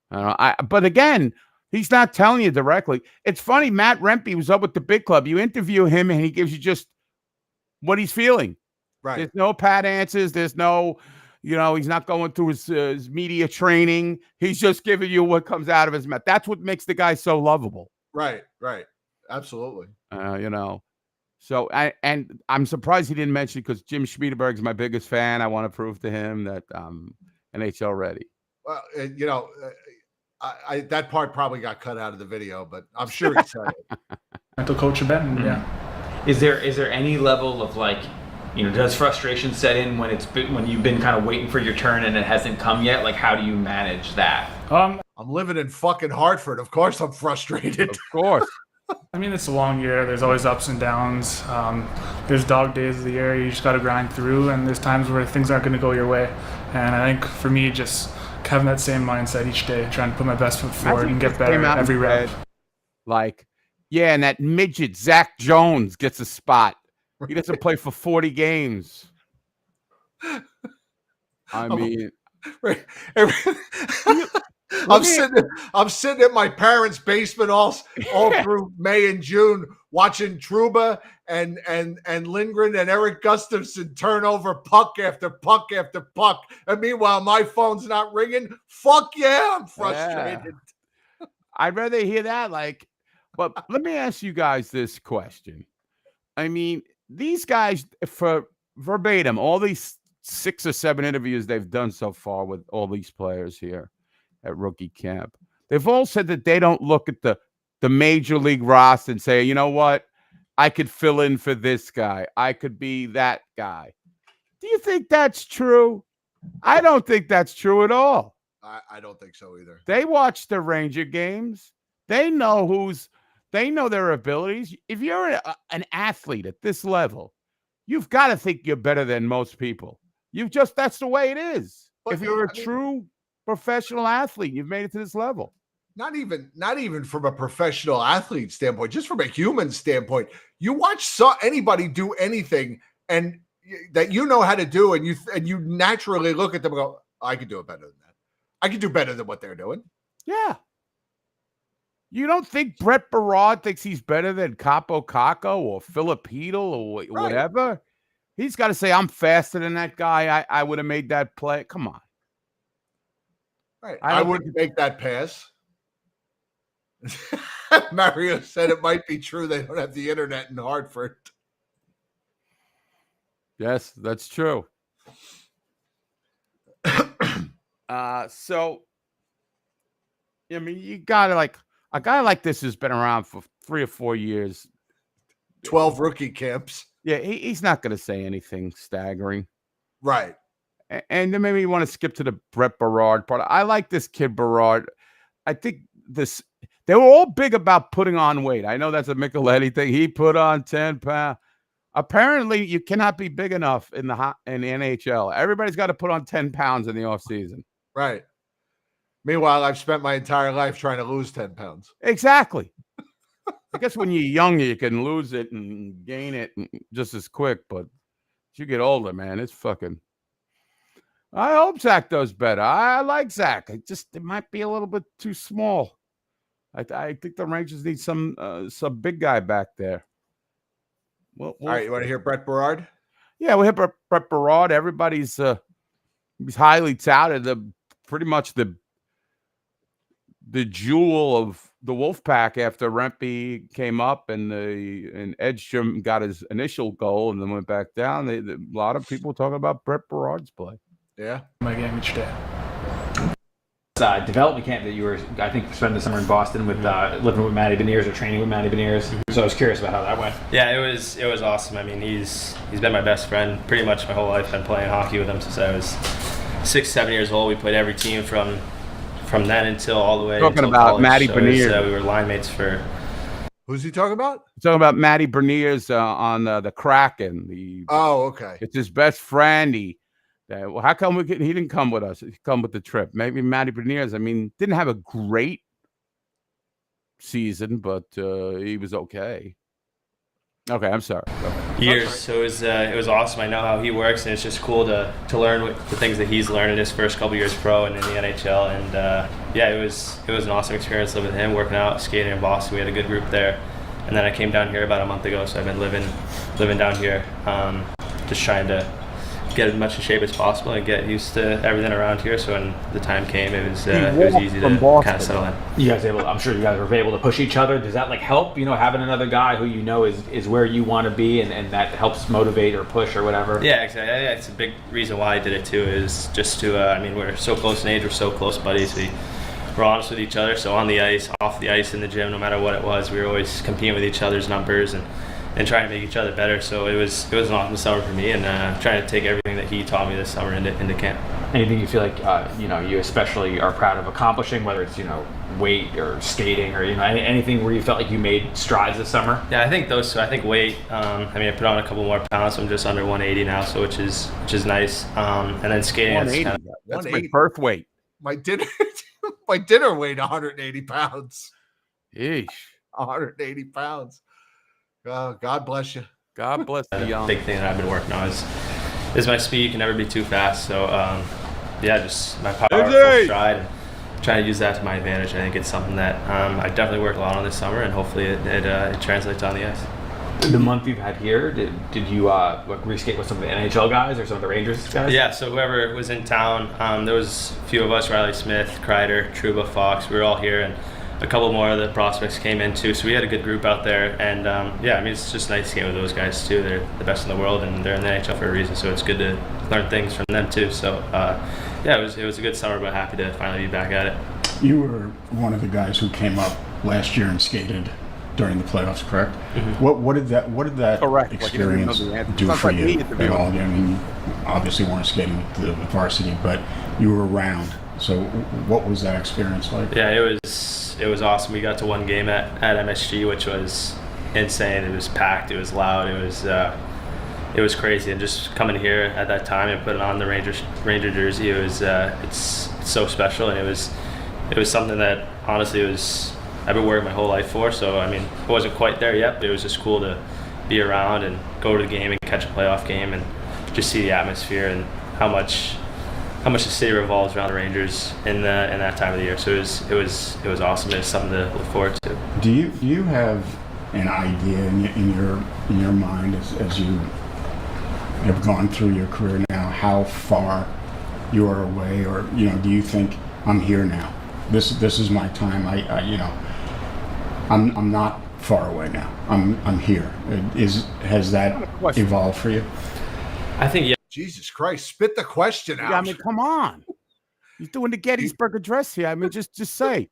But again, he's not telling you directly. It's funny. Matt Rempe was up with the big club. You interview him and he gives you just what he's feeling. Right. There's no pat answers. There's no, he's not going through his media training. He's just giving you what comes out of his mouth. That's what makes the guy so lovable. Right. Absolutely. So I'm surprised he didn't mention, because Jim Schmiedeberg's my biggest fan. I want to prove to him that I'm NHL ready. Well, that part probably got cut out of the video, but I'm sure he said it. Mental coach of Benton, Is there any level of like, does frustration set in when you've been kind of waiting for your turn and it hasn't come yet? Like, how do you manage that? I'm living in fucking Hartford. Of course I'm frustrated. Of course. I mean, it's a long year. There's always ups and downs. There's dog days of the year you just got to grind through, and there's times where things aren't going to go your way. And I think for me, just having that same mindset each day, trying to put my best foot forward and get better every rep. Like, yeah, and that midget, Zach Jones, gets a spot. He doesn't play for 40 games. I mean... I'm sitting in my parents' basement all through May and June watching Trouba and Lindgren and Eric Gustafson turn over puck after puck after puck. And meanwhile, my phone's not ringing. Fuck yeah, I'm frustrated. Yeah. I'd rather hear that. But let me ask you guys this question. I mean, these guys, for verbatim, all these 6 or 7 interviews they've done so far with all these players here at rookie camp, they've all said that they don't look at the major league roster and say, you know what, I could fill in for this guy. I could be that guy. Do you think that's true? I don't think that's true at all. I don't think so either. They watch the Ranger games. They know their abilities. If you're an athlete at this level, you've got to think you're better than most people. That's the way it is. But if you're a true professional athlete, you've made it to this level. Not even from a professional athlete standpoint, just from a human standpoint. You watch anybody do anything and that you know how to do, and you naturally look at them and go, I could do it better than that. I could do better than what they're doing. Yeah. You don't think Brett Berard thinks he's better than Capo Caco or Philip Hedl or whatever? He's got to say, I'm faster than that guy. I would have made that play. Come on. Right. I wouldn't make that pass. Mario said it might be true they don't have the internet in Hartford. Yes, that's true. So, I mean, you got to a guy like this who's been around for 3 or 4 years. 12 rookie camps. Yeah, he's not going to say anything staggering. Right. And then maybe you want to skip to the Brett Berard part. I like this kid Berard. I think they were all big about putting on weight. I know that's a Micheletti thing. He put on 10 pounds. Apparently, you cannot be big enough in the NHL. Everybody's got to put on 10 pounds in the offseason. Right. Meanwhile, I've spent my entire life trying to lose 10 pounds. Exactly. I guess when you're young, you can lose it and gain it just as quick. But as you get older, man, it's fucking... I hope Zach does better. I like Zach. It might be a little bit too small. I think the Rangers need some big guy back there. All right, you want to hear Brett Berard? Yeah, we'll hear Brett Berard. Everybody's he's highly touted. Pretty much the jewel of the Wolfpack after Rempe came up and Edstrom got his initial goal and then went back down. A lot of people talking about Brett Berard's play. Yeah. My game each day. Development camp that you were, I think, spending the summer in Boston with living with Matty Beniers or training with Matty Beniers. So I was curious about how that went. Yeah, it was awesome. I mean, he's been my best friend pretty much my whole life. I've been playing hockey with him since I was 6, 7 years old. We played every team from then until all the way. Talking about college. Matty Beniers. We were line mates for. Who's he talking about? He's talking about Matty Beniers on the Kraken. Oh, okay. It's his best friend. Well, how come he didn't come with us? He come with the trip. Maybe Matty Beniers. I mean, didn't have a great season, but he was okay. Okay, I'm sorry. Years. So it was awesome. I know how he works, and it's just cool to learn the things that he's learned in his first couple years pro and in the NHL. And yeah, it was an awesome experience living with him, working out, skating in Boston. We had a good group there. And then I came down here about a month ago, so I've been living down here, just trying to get as much in shape as possible and get used to everything around here. So when the time came, it was easy to kind of settle in. You guys I'm sure you guys were able to push each other. Does that help? Having another guy who is where you want to be, and that helps motivate or push or whatever. Yeah, exactly. It's a big reason why I did it too. Is just to I mean, we're so close in age, we're so close buddies. We're honest with each other. So on the ice, off the ice, in the gym, no matter what it was, we were always competing with each other's numbers and trying to make each other better. So it was an awesome summer for me, and trying to take everything that he taught me this summer into camp. Anything you feel like you especially are proud of accomplishing, whether it's weight or skating or anything where you felt like you made strides this summer? Yeah, I think those two. I think weight. I put on a couple more pounds. So I'm just under 180 now, so which is nice. And then skating. 180. That's my birth weight. My dinner weighed 180 pounds. Yeesh. 180 pounds. God bless you. God bless the young. Big thing that I've been working on is my speed. Can never be too fast. So just my power, full stride, and trying to use that to my advantage. I think it's something that I definitely worked a lot on this summer, and hopefully it translates on the ice. The month you've had here, did you reskate with some of the NHL guys or some of the Rangers guys? Yeah, so whoever was in town, there was a few of us, Riley Smith, Kreider, Trouba, Fox, we were all here, and a couple more of the prospects came in too, so we had a good group out there, and it's just nice to skate with those guys too. They're the best in the world, and they're in the NHL for a reason, so it's good to learn things from them too. So it was a good summer, but happy to finally be back at it. You were one of the guys who came up last year and skated during the playoffs, correct? Mm-hmm. What did that experience do for you at all? I mean, you obviously weren't skating with the varsity, but you were around. So what was that experience like? Yeah, it was awesome. We got to one game at MSG, which was insane. It was packed. It was loud. It was crazy. And just coming here at that time and putting on the Ranger jersey, it was it's so special. And it was something that honestly I've been working my whole life for. So I mean, I wasn't quite there yet, but it was just cool to be around and go to the game and catch a playoff game and just see the atmosphere and how much the city revolves around the Rangers in that time of the year. So it was awesome. It's something to look forward to. Do you have an idea in your mind as you have gone through your career now how far you are away, or do you think I'm here now? This is my time. I'm not far away now. I'm here. Has that evolved for you? I think, yeah. Jesus Christ, spit the question out. Yeah, I mean, come on. You're doing the Gettysburg Address here. I mean, just say,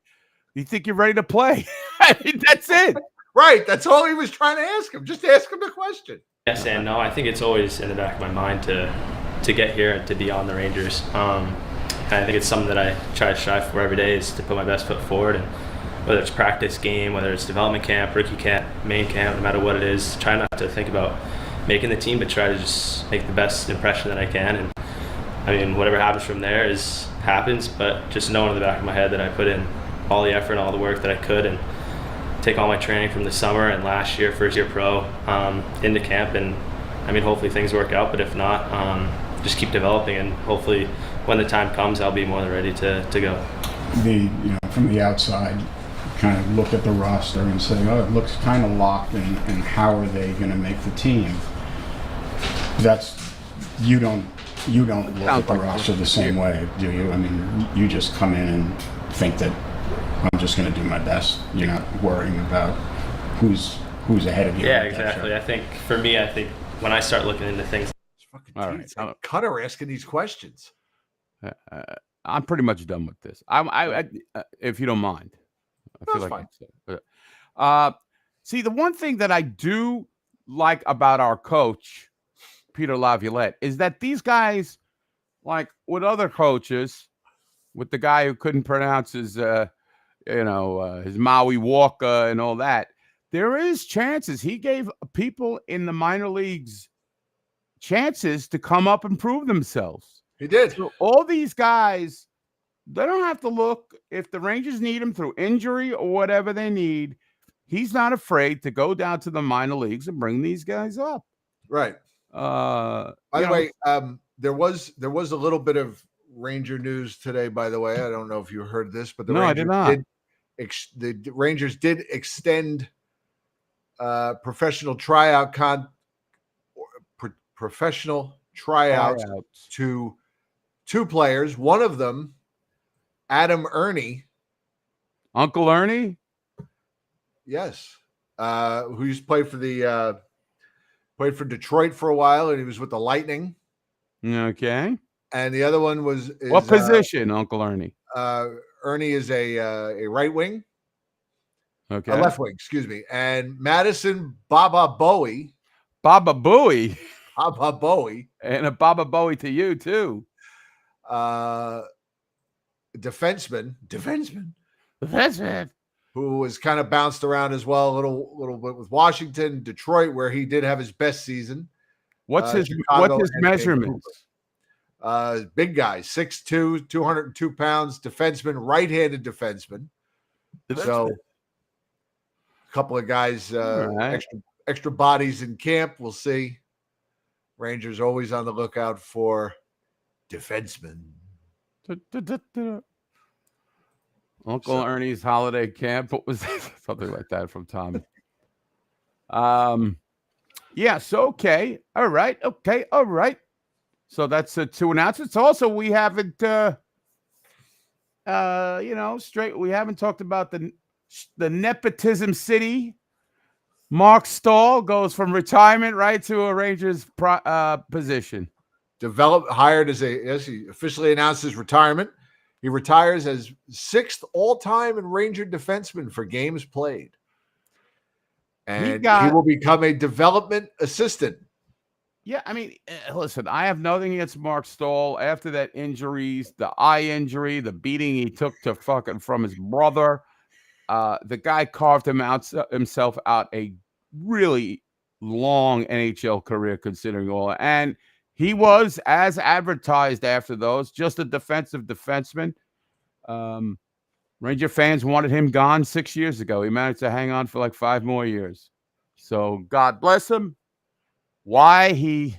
you think you're ready to play? I mean, that's it. Right. That's all he was trying to ask him. Just ask him the question. Yes and no. I think it's always in the back of my mind to get here and to be on the Rangers. And I think it's something that I try to strive for every day, is to put my best foot forward. And whether it's practice game, whether it's development camp, rookie camp, main camp, no matter what it is, try not to think about making the team, but try to just make the best impression that I can. And I mean, whatever happens from there happens, but just knowing in the back of my head that I put in all the effort and all the work that I could, and take all my training from the summer and last year, first year pro, into camp. And I mean, hopefully things work out, but if not, just keep developing, and hopefully when the time comes, I'll be more than ready to go. From the outside, kind of look at the roster and say, oh, it looks kind of locked, and how are they going to make the team? You don't look at the roster the same way, do you? I mean, you just come in and think that I'm just going to do my best. You're not worrying about who's ahead of you. Yeah, exactly. I think for me, when I start looking into things, all right, Cutter asking these questions. I'm pretty much done with this. I if you don't mind, I feel like fine. See, the one thing that I do like about our coach, Peter Laviolette, is that these guys, like with other coaches, with the guy who couldn't pronounce his Maui Walker and all that, there is chances. He gave people in the minor leagues chances to come up and prove themselves. He did. So all these guys, they don't have to look. If the Rangers need him through injury or whatever they need, he's not afraid to go down to the minor leagues and bring these guys up. Right. By the way, there was a little bit of Ranger news today, by the way. I don't know if you heard this, but I did not. The Rangers did extend professional tryouts to two players. One of them, Adam Ernie. Uncle Ernie? Yes. Who used to play for played for Detroit for a while, and he was with the Lightning. Okay. And the other one was what position, Uncle Ernie? Ernie is a right wing. Okay. Left wing, excuse me. And Madison Baba Bowie. Baba Booey. Baba Bowie. And a Baba Bowie to you, too. Defenseman. Defenseman. Who was kind of bounced around as well a little bit with Washington, Detroit, where he did have his best season. What's his Chicago measurements? Big guy, 6'2", 202 pounds, defenseman, right-handed defenseman. So a couple of guys, extra bodies in camp. We'll see. Rangers always on the lookout for defensemen. Uncle Ernie's holiday camp. What was that? Something like that from Tom. Yes. Okay. All right. Okay. All right. So that's 2 announcements. Also, we haven't, we haven't talked about the nepotism city. Mark Stahl goes from retirement right to a Rangers position. Hired as he officially announced his retirement. He retires as 6th all-time in Ranger defenseman for games played. And he will become a development assistant. Yeah, I mean, listen, I have nothing against Mark Stahl. After that injuries, the eye injury, the beating he took from his brother, the guy carved himself out a really long NHL career, considering all. And he was, as advertised after those, just a defensive defenseman. Ranger fans wanted him gone 6 years ago. He managed to hang on for like 5 more years. So God bless him. Why he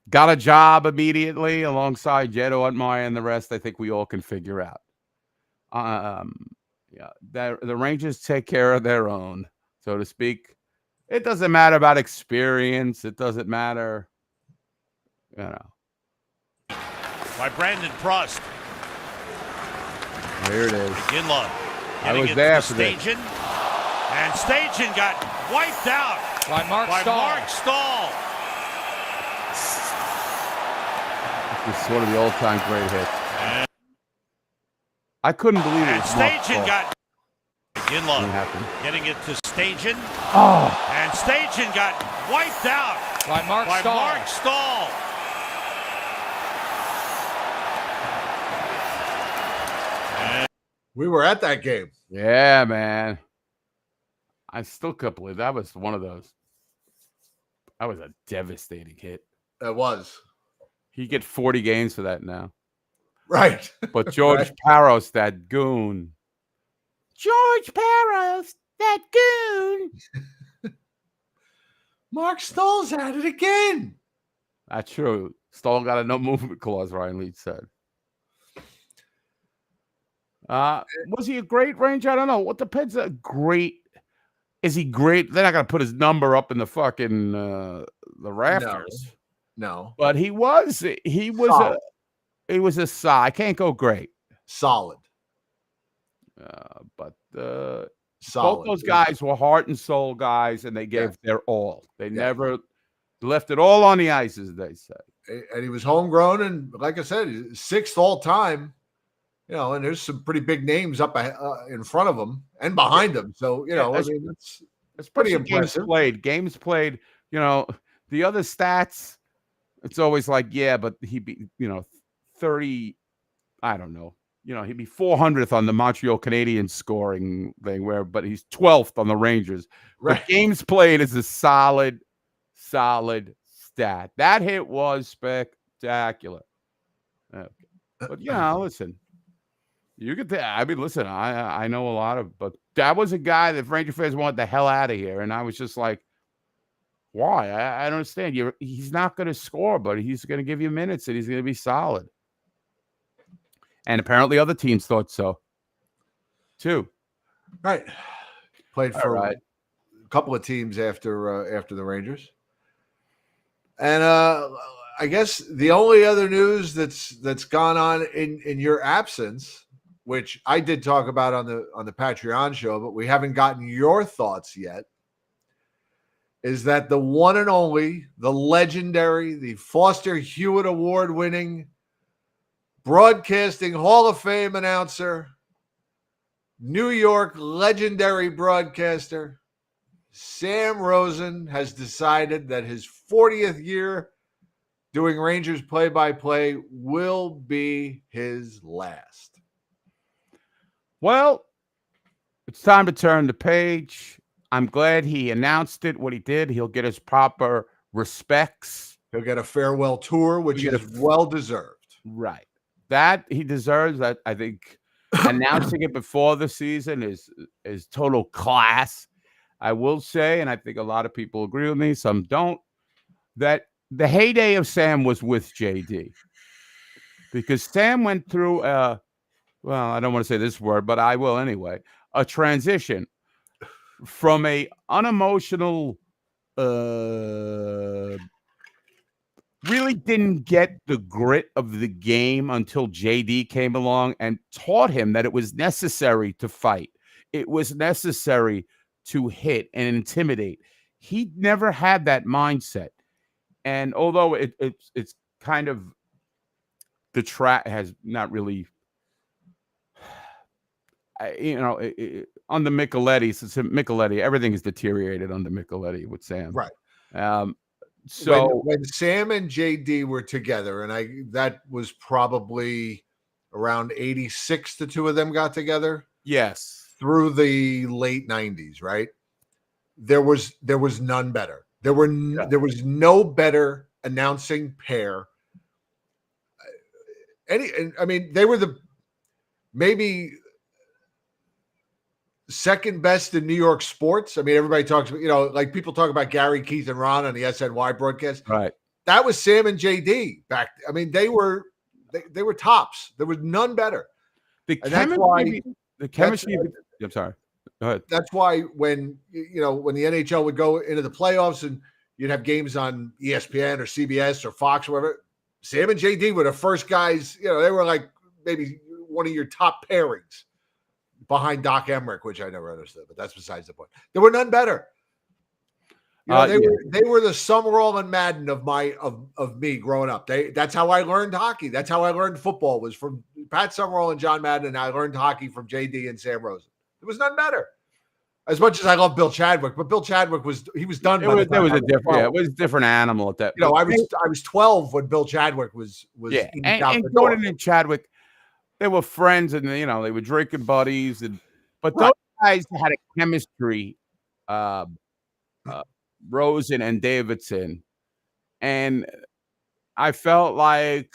got a job immediately alongside Jed Ottmeyer and the rest, I think we all can figure out. The Rangers take care of their own, so to speak. It doesn't matter about experience. It doesn't matter, By Brandon Prost. Here it is. Ginla. I was there for this. And Stajan got wiped out by Mark Stahl. This is one of the all-time great hits. I couldn't believe it. And Stajan got Ginla getting it to Stajan. Oh. And Stajan got wiped out by Mark Stahl. We were at that game. Yeah, man. I still can't believe that was one of those. That was a devastating hit. It was. He get 40 games for that now. Right. But George Parros, that goon. George Parros, that goon. Mark Stahl's at it again. That's true. Stahl got a no movement clause, Ryan Leach said. Was he a great Ranger? I don't know. What depends on great. Is he great? They're not going to put his number up in the fucking the rafters. No. But he was solid. I can't go great. Solid. But solid. Both those guys were heart and soul guys, and they gave their all. They never left it all on the ice, as they say. And he was homegrown, and like I said, 6th all time. And there's some pretty big names up in front of him and behind him. So, it's pretty impressive. Games played, the other stats, it's always like, but he'd be, 30, I don't know. He'd be 400th on the Montreal Canadiens scoring thing, but he's 12th on the Rangers. Right. But games played is a solid stat. That hit was spectacular. Okay. But, listen. You could. Listen. I know a lot of, but that was a guy that Ranger fans wanted the hell out of here, and I was just like, why? I don't understand. He's not going to score, but he's going to give you minutes, and he's going to be solid. And apparently, other teams thought so, too. Right. Played for a couple of teams after the Rangers, and I guess the only other news that's gone on in your absence, which I did talk about on the Patreon show, but we haven't gotten your thoughts yet, is that the one and only, the legendary, the Foster Hewitt Award-winning Broadcasting Hall of Fame announcer, New York legendary broadcaster Sam Rosen has decided that his 40th year doing Rangers play-by-play will be his last. Well, it's time to turn the page. I'm glad he announced it, what he did. He'll get his proper respects. He'll get a farewell tour, which is well-deserved. Right. That he deserves. That, I think announcing it before the season is total class. I will say, and I think a lot of people agree with me, some don't, that the heyday of Sam was with JD. Because Sam went through well, I don't want to say this word, but I will anyway, a transition from a unemotional, really didn't get the grit of the game until JD came along and taught him that it was necessary to fight. It was necessary to hit and intimidate. He never had that mindset. And although it's kind of, the track has not really, under Micheletti, since Micheletti, everything is deteriorated under Micheletti with Sam. Right. So when Sam and JD were together, and that was probably around 86, the two of them got together. Yes. Through the late 90s, right? There was none better. There was no better announcing pair. They were maybe second best in New York sports. I mean, everybody talks about, like people talk about Gary, Keith, and Ron on the SNY broadcast. Right. That was Sam and JD back. I mean, they were tops. There was none better. The chemistry. I'm sorry. Go ahead. That's why when the NHL would go into the playoffs and you'd have games on ESPN or CBS or Fox or whatever, Sam and JD were the first guys. They were like maybe one of your top pairings behind Doc Emmerich, which I never understood, but that's besides the point. There were none better. They were the Summerall and Madden of me growing up. That's how I learned hockey. That's how I learned football, was from Pat Summerall and John Madden, and I learned hockey from JD and Sam Rosen. There was none better. As much as I love Bill Chadwick, but Bill Chadwick was done. It was a different animal at that. I was 12 when Bill Chadwick was and Gordon and Chadwick, they were friends, and they were drinking buddies, but those guys had a chemistry. Rosen and Davidson, and I felt like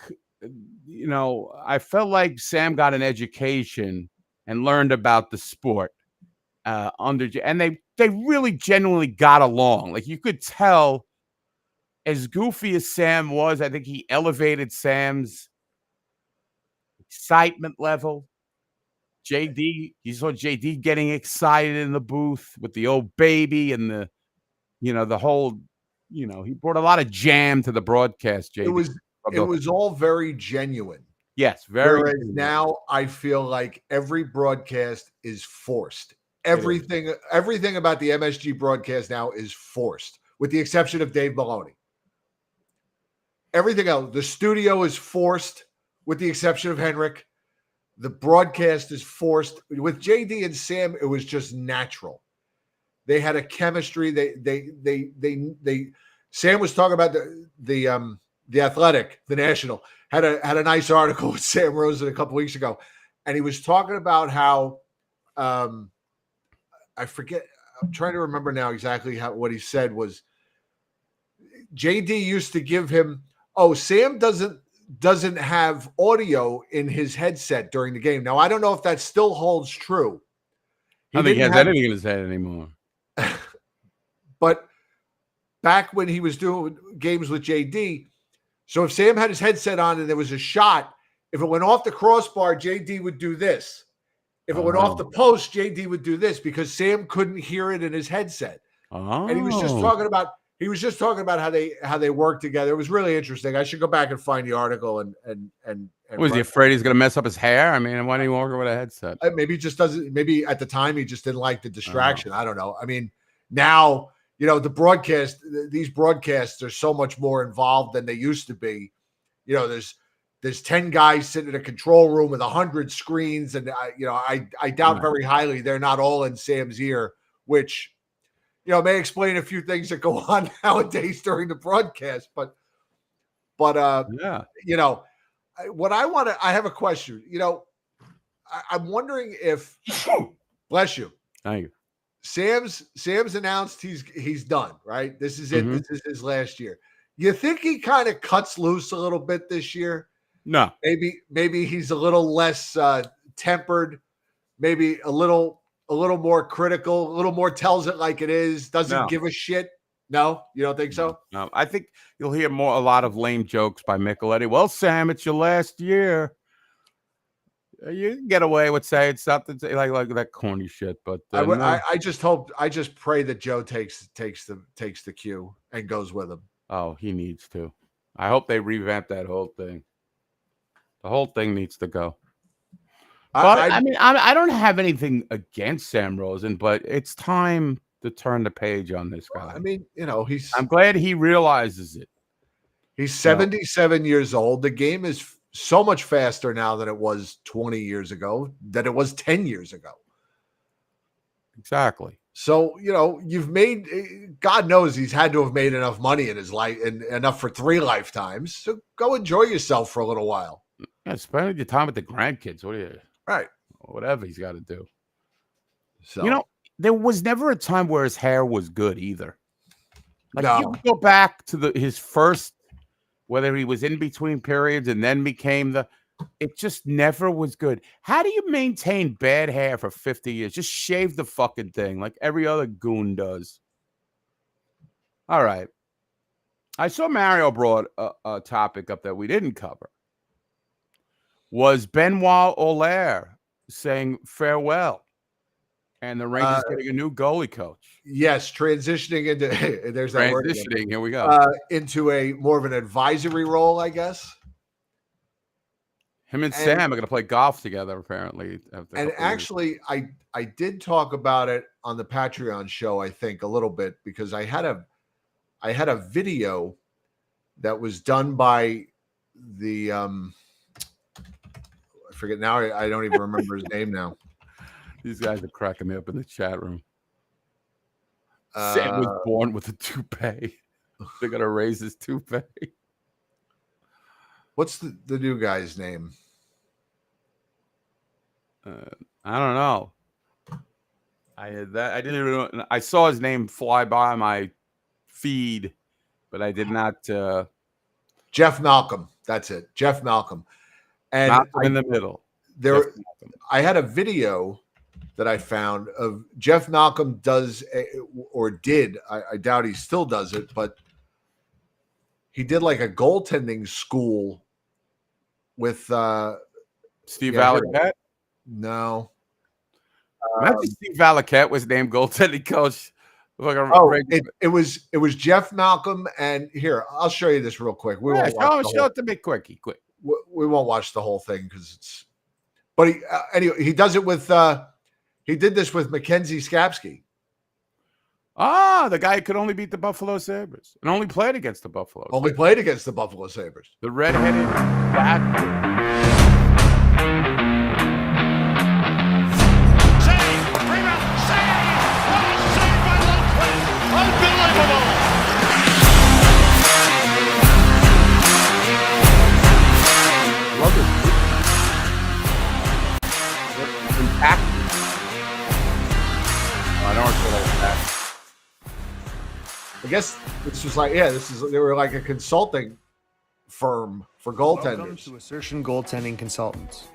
Sam got an education and learned about the sport and they really genuinely got along. Like, you could tell, as goofy as Sam was, I think he elevated Sam's excitement level. JD, you saw JD getting excited in the booth with the old baby and the whole, he brought a lot of jam to the broadcast, JD. It was all very genuine. Yes, very. Whereas now I feel like every broadcast is forced. Everything about the MSG broadcast now is forced, with the exception of Dave Maloney. Everything else, the studio is forced, with the exception of Henrik. The broadcast is forced. With JD and Sam, it was just natural. They had a chemistry. Sam was talking about the Athletic, the National, had a nice article with Sam Rosen a couple weeks ago, and he was talking about how I forget. I'm trying to remember now exactly what he said was JD used to give him. Oh, Sam doesn't have audio in his headset during the game. Now I don't know if that still holds true. I don't think he has anything in his head anymore. But back when he was doing games with JD, so if Sam had his headset on and there was a shot, if it went off the crossbar, JD would do this. If it went off the post, JD would do this, because Sam couldn't hear it in his headset. And he was just talking about how they work together. It was really interesting. I should go back and find the article and was he afraid he's going to mess up his hair? I mean, why didn't he walk with a headset? Maybe he just doesn't. Maybe at the time he just didn't like the distraction. I don't know. I mean, now, these broadcasts are so much more involved than they used to be. There's there's 10 guys sitting in a control room with 100 screens. And, I doubt very highly they're not all in Sam's ear, which, may explain a few things that go on nowadays during the broadcast. But what I have a question. I'm wondering if, bless you. Thank you. Sam's announced he's done, right? This is it. Mm-hmm. This is his last year. You think he kind of cuts loose a little bit this year? No. Maybe he's a little less tempered, maybe a little more critical, a little more tells it like it is, doesn't give a shit. No, you don't think so? No, I think you'll hear a lot of lame jokes by Micheletti. Well, Sam, it's your last year. You can get away with saying something like that corny shit, but I just pray that Joe takes the cue and goes with him. Oh, he needs to. I hope they revamp that whole thing. The whole thing needs to go. But I don't have anything against Sam Rosen, but it's time to turn the page on this guy. I'm glad he realizes it. He's 77 years old. The game is so much faster now than it was 20 years ago, than it was 10 years ago. Exactly. So, you've made, God knows he's had to have made enough money in his life and enough for 3 lifetimes. So go enjoy yourself for a little while. Yeah, spend your time with the grandkids. Right. Whatever he's got to do. So, there was never a time where his hair was good either. You go back to his first, whether he was in between periods and then became it just never was good. How do you maintain bad hair for 50 years? Just shave the fucking thing like every other goon does. All right. I saw Mario brought a topic up that we didn't cover. Was Benoit Allaire saying farewell and the Rangers getting a new goalie coach? Yes, transitioning into there's that word again. Here we go. Into a more of an advisory role, I guess. Him and Sam are going to play golf together, apparently. And actually, I did talk about it on the Patreon show, I think, a little bit, because I had a video that was done by the I forget now. I don't even remember his name now. These guys are cracking me up in the chat room. Sam was born with a toupee. They're going to raise his toupee. What's the new guy's name? I don't know. I didn't even. I saw his name fly by my feed, but I did not. Jeff Malcolm. That's it. Jeff Malcolm. And Malcolm in the middle. I had a video that I found of Jeff Malcolm did. I doubt he still does it, but he did like a goaltending school with Steve Valiquette. No, imagine Steve Valiquette was named goaltending coach. It was Jeff Malcolm, and here I'll show you this real quick. We won't show it to me quick. We won't watch the whole thing because it's. But anyway, he does it with. He did this with Mackenzie Skapski. The guy who could only beat the Buffalo Sabres and only played against the Buffalo. Played against the Buffalo Sabres. The redheaded bastard. I guess this was they were like a consulting firm for goaltenders. Welcome to Assertion Goaltending Consultants.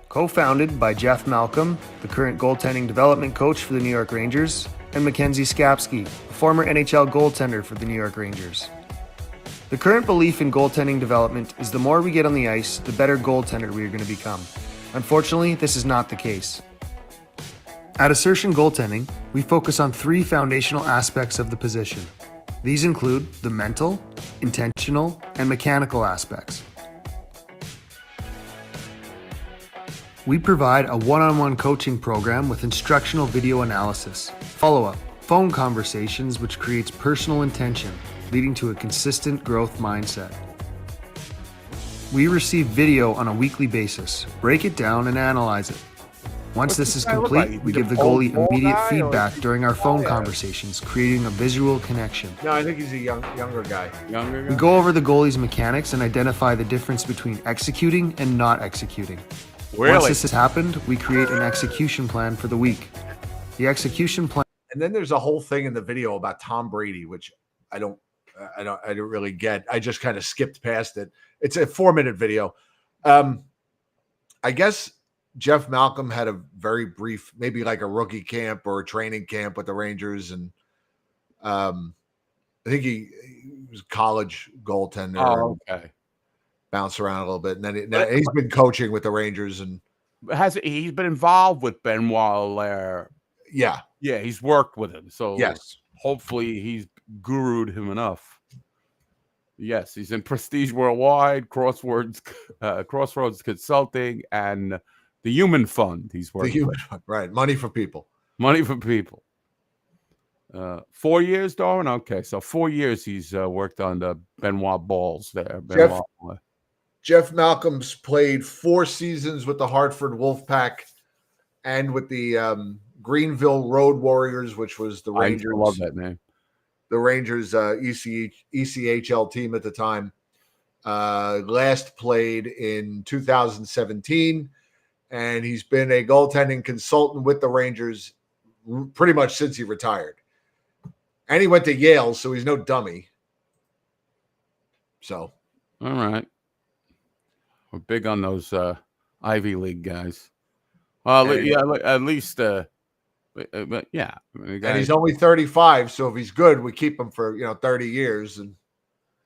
Co-founded by Jeff Malcolm, the current goaltending development coach for the New York Rangers, and Mackenzie Skapski, a former NHL goaltender for the New York Rangers. The current belief in goaltending development is the more we get on the ice, the better goaltender we are going to become. Unfortunately, this is not the case. At Assertion Goaltending, we focus on 3 foundational aspects of the position. These include the mental, intentional, and mechanical aspects. We provide a one-on-one coaching program with instructional video analysis, follow-up, phone conversations which creates personal intention, leading to a consistent growth mindset. We receive video on a weekly basis, break it down, and analyze it. Once this is complete, we give the goalie immediate feedback during our phone conversations, creating a visual connection. No, I think he's a younger guy. We go over the goalie's mechanics and identify the difference between executing and not executing. Once this has happened, we create an execution plan for the week. The execution plan. And then there's a whole thing in the video about Tom Brady, which I don't really get. I just kind of skipped past it. It's a 4-minute video. I guess Jeff Malcolm had a very brief, maybe like a rookie camp or a training camp with the Rangers, and I think he was a college goaltender. Oh, okay. Bounced around a little bit, and then he's been coaching with the Rangers, and he's been involved with Benoit Allaire. Yeah, he's worked with him, so yes, hopefully he's gurued him enough. Yes, he's in Prestige Worldwide, Crossroads Consulting, and the Human Fund. He's working. The Human Fund, right? Money for people. Money for people. 4 years, Darwin. Okay, so 4 years he's worked on the Benoit balls there. Jeff Malcolm's played 4 seasons with the Hartford Wolfpack and with the Greenville Road Warriors, which was the Rangers. I love that name. The Rangers ECHL team at the time. Last played in 2017, and he's been a goaltending consultant with the Rangers pretty much since he retired. And he went to Yale, so he's no dummy. So, all right. We're big on those Ivy League guys. At least, but yeah. I mean, and he's only 35, so if he's good, we keep him for 30 years, and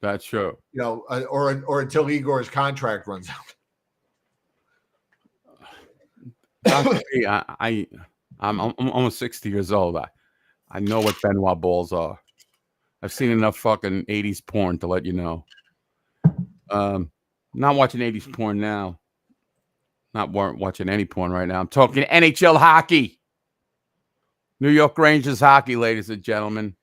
that's true. Or until Igor's contract runs out. I'm almost 60 years old. I know what Benoit balls are. I've seen enough fucking 80s porn to let you know. Not watching 80s porn now. Not watching any porn right now. I'm talking NHL hockey. New York Rangers hockey, ladies and gentlemen.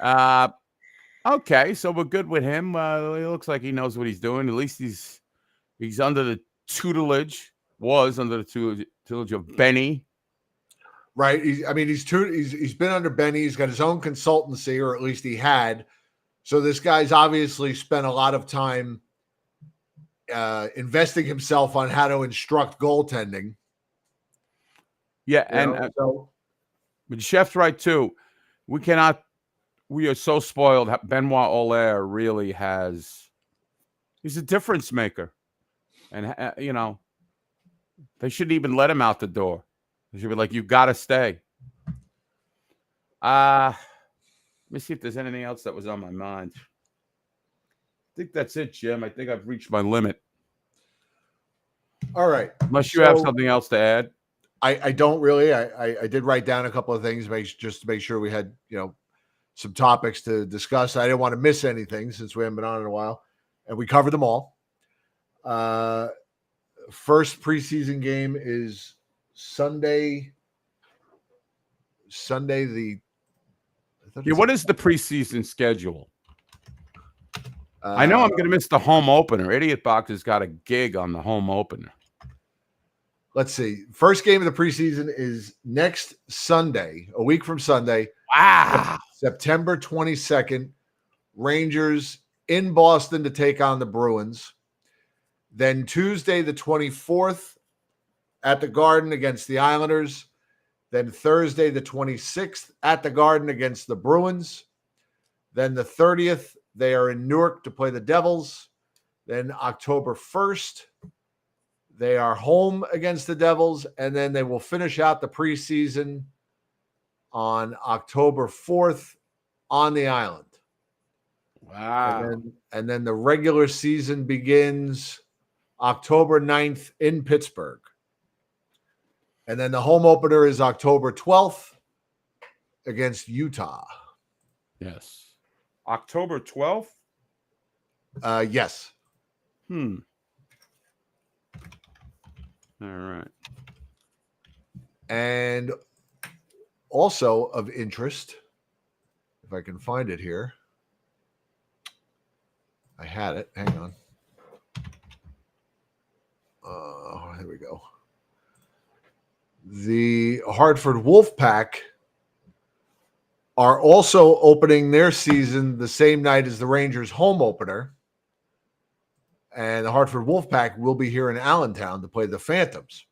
Okay, so we're good with him. It looks like he knows what he's doing. At least he's under the tutelage. Was under the tutelage of Benny. Right. He's been under Benny. He's got his own consultancy, or at least he had. So this guy's obviously spent a lot of time investing himself on how to instruct goaltending. Yeah, but Chef's right too. We are so spoiled. Benoit Allaire really he's a difference maker. And, they shouldn't even let him out the door. They should be like, you got to stay. Let me see if there's anything else that was on my mind. I think that's it, Jim. I think I've reached my limit. All right. Unless you have something else to add. I don't really. I did write down a couple of things just to make sure we had, some topics to discuss. I didn't want to miss anything since we haven't been on in a while. And we covered them all. First preseason game is Sunday. What is the preseason schedule? I know I'm going to miss the home opener. Idiot Box has got a gig on the home opener. Let's see. First game of the preseason is next Sunday, a week from Sunday. Wow. September 22nd. Rangers in Boston to take on the Bruins. Then Tuesday, the 24th, at the Garden against the Islanders. Then Thursday, the 26th, at the Garden against the Bruins. Then the 30th, they are in Newark to play the Devils. Then October 1st, they are home against the Devils. And then they will finish out the preseason on October 4th on the island. Wow. And then the regular season begins October 9th in Pittsburgh. And then the home opener is October 12th against Utah. Yes. October 12th? Yes. All right. And also of interest, if I can find it here. I had it. Hang on. Here we go. The Hartford Wolfpack are also opening their season the same night as the Rangers home opener. And the Hartford Wolfpack will be here in Allentown to play the Phantoms.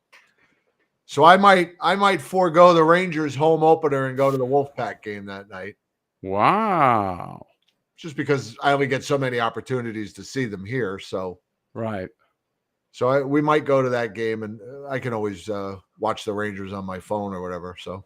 So I might forego the Rangers home opener and go to the Wolfpack game that night. Wow. Just because I only get so many opportunities to see them here. So right. So we might go to that game, and I can always watch the Rangers on my phone or whatever. So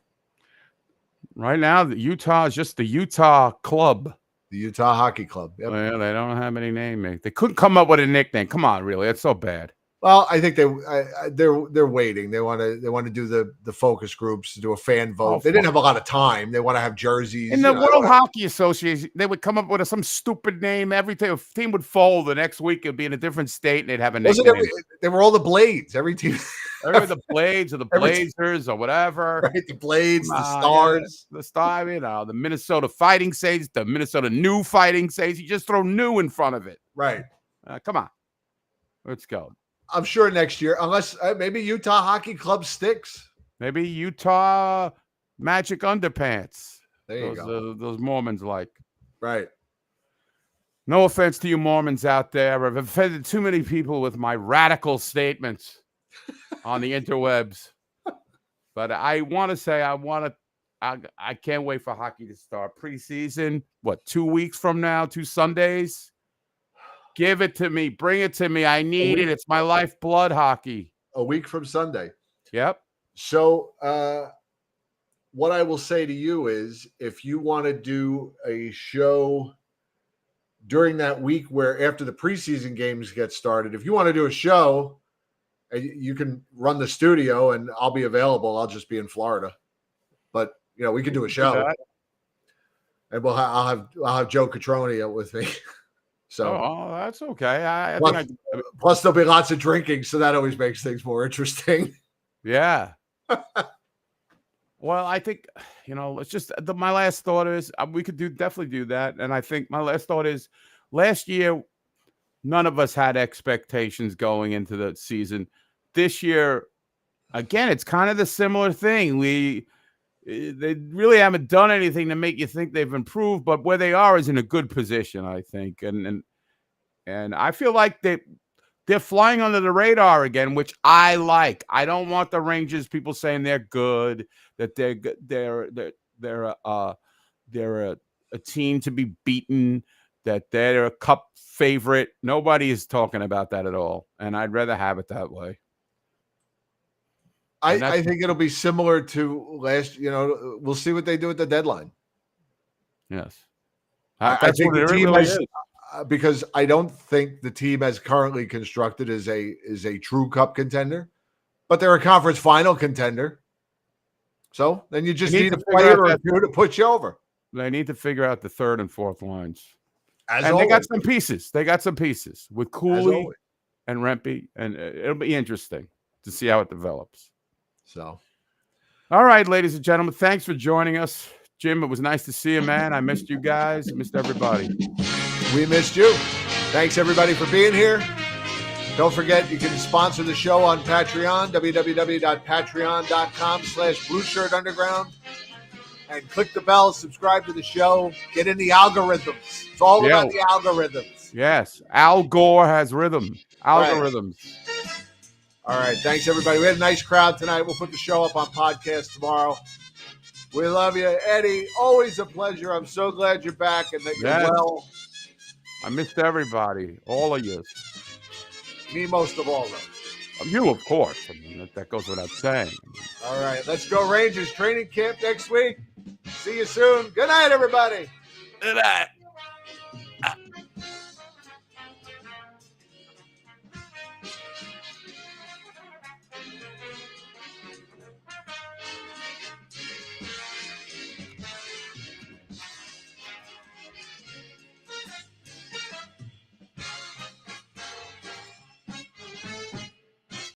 right now, the Utah is just the Utah Club. The Utah Hockey Club. Yep. Well, they don't have any name. They couldn't come up with a nickname. Come on, really? It's so bad. Well, I think they're waiting. They want to do the focus groups, to do a fan vote. They didn't have a lot of time. They want to have jerseys. In the World Hockey Association, they would come up with some stupid name. Every team would fold. The next week it'd be in a different state, and they'd have a nickname. They were all the Blades. Every team. The Blades or the Blazers or whatever. Right, the Blades, the Stars. Yeah, the Star, the Minnesota Fighting Saints, the Minnesota New Fighting Saints. You just throw new in front of it. Right. Come on. Let's go. I'm sure next year, unless maybe Utah Hockey Club sticks. Maybe Utah Magic Underpants. There you go. Those Mormons like. Right. No offense to you Mormons out there. I've offended too many people with my radical statements on the interwebs. But I want to say I can't wait for hockey to start. Preseason, 2 weeks from now, 2 Sundays? Give it to me. Bring it to me. I need it. It's my lifeblood, hockey. A week from Sunday. Yep. So what I will say to you is, if you want to do a show during that week where after the preseason games get started, if you want to do a show, you can run the studio and I'll be available. I'll just be in Florida. But, we can do a show. And I'll have Joe Catroni with me. So that's okay. Plus, there'll be lots of drinking, so that always makes things more interesting. Yeah. Well, I think it's just my last thought is we could definitely do that, and I think my last thought is last year none of us had expectations going into the season. This year, again, it's kind of the similar thing. They really haven't done anything to make you think they've improved, but where they are is in a good position, I think. And I feel like they're flying under the radar again, which I like. I don't want the Rangers people saying they're good, that they're a team to be beaten, that they're a cup favorite. Nobody is talking about that at all, and I'd rather have it that way. I think it'll be similar to last. We'll see what they do at the deadline. Yes, I think the team has, because I don't think the team as currently constructed is a true cup contender, but they're a conference final contender. So then you just need a player or two to put you over. They need to figure out the third and fourth lines. And they got some pieces. They got some pieces with Cooley and Rempe, and it'll be interesting to see how it develops. So, all right, ladies and gentlemen, thanks for joining us. Jim, it was nice to see you, man. I missed you guys. I missed everybody. We missed you. Thanks, everybody, for being here. Don't forget, you can sponsor the show on Patreon, www.patreon.com/Blueshirt Underground. And click the bell, subscribe to the show, get in the algorithms. It's all about the algorithms. Yes. Al Gore has rhythm. Algorithms. Right. All right. Thanks, everybody. We had a nice crowd tonight. We'll put the show up on podcast tomorrow. We love you. Eddie, always a pleasure. I'm so glad you're back and that you're well. I missed everybody. All of you. Me most of all, though. You, of course. I mean, that goes without saying. All right. Let's go Rangers training camp next week. See you soon. Good night, everybody. Good night.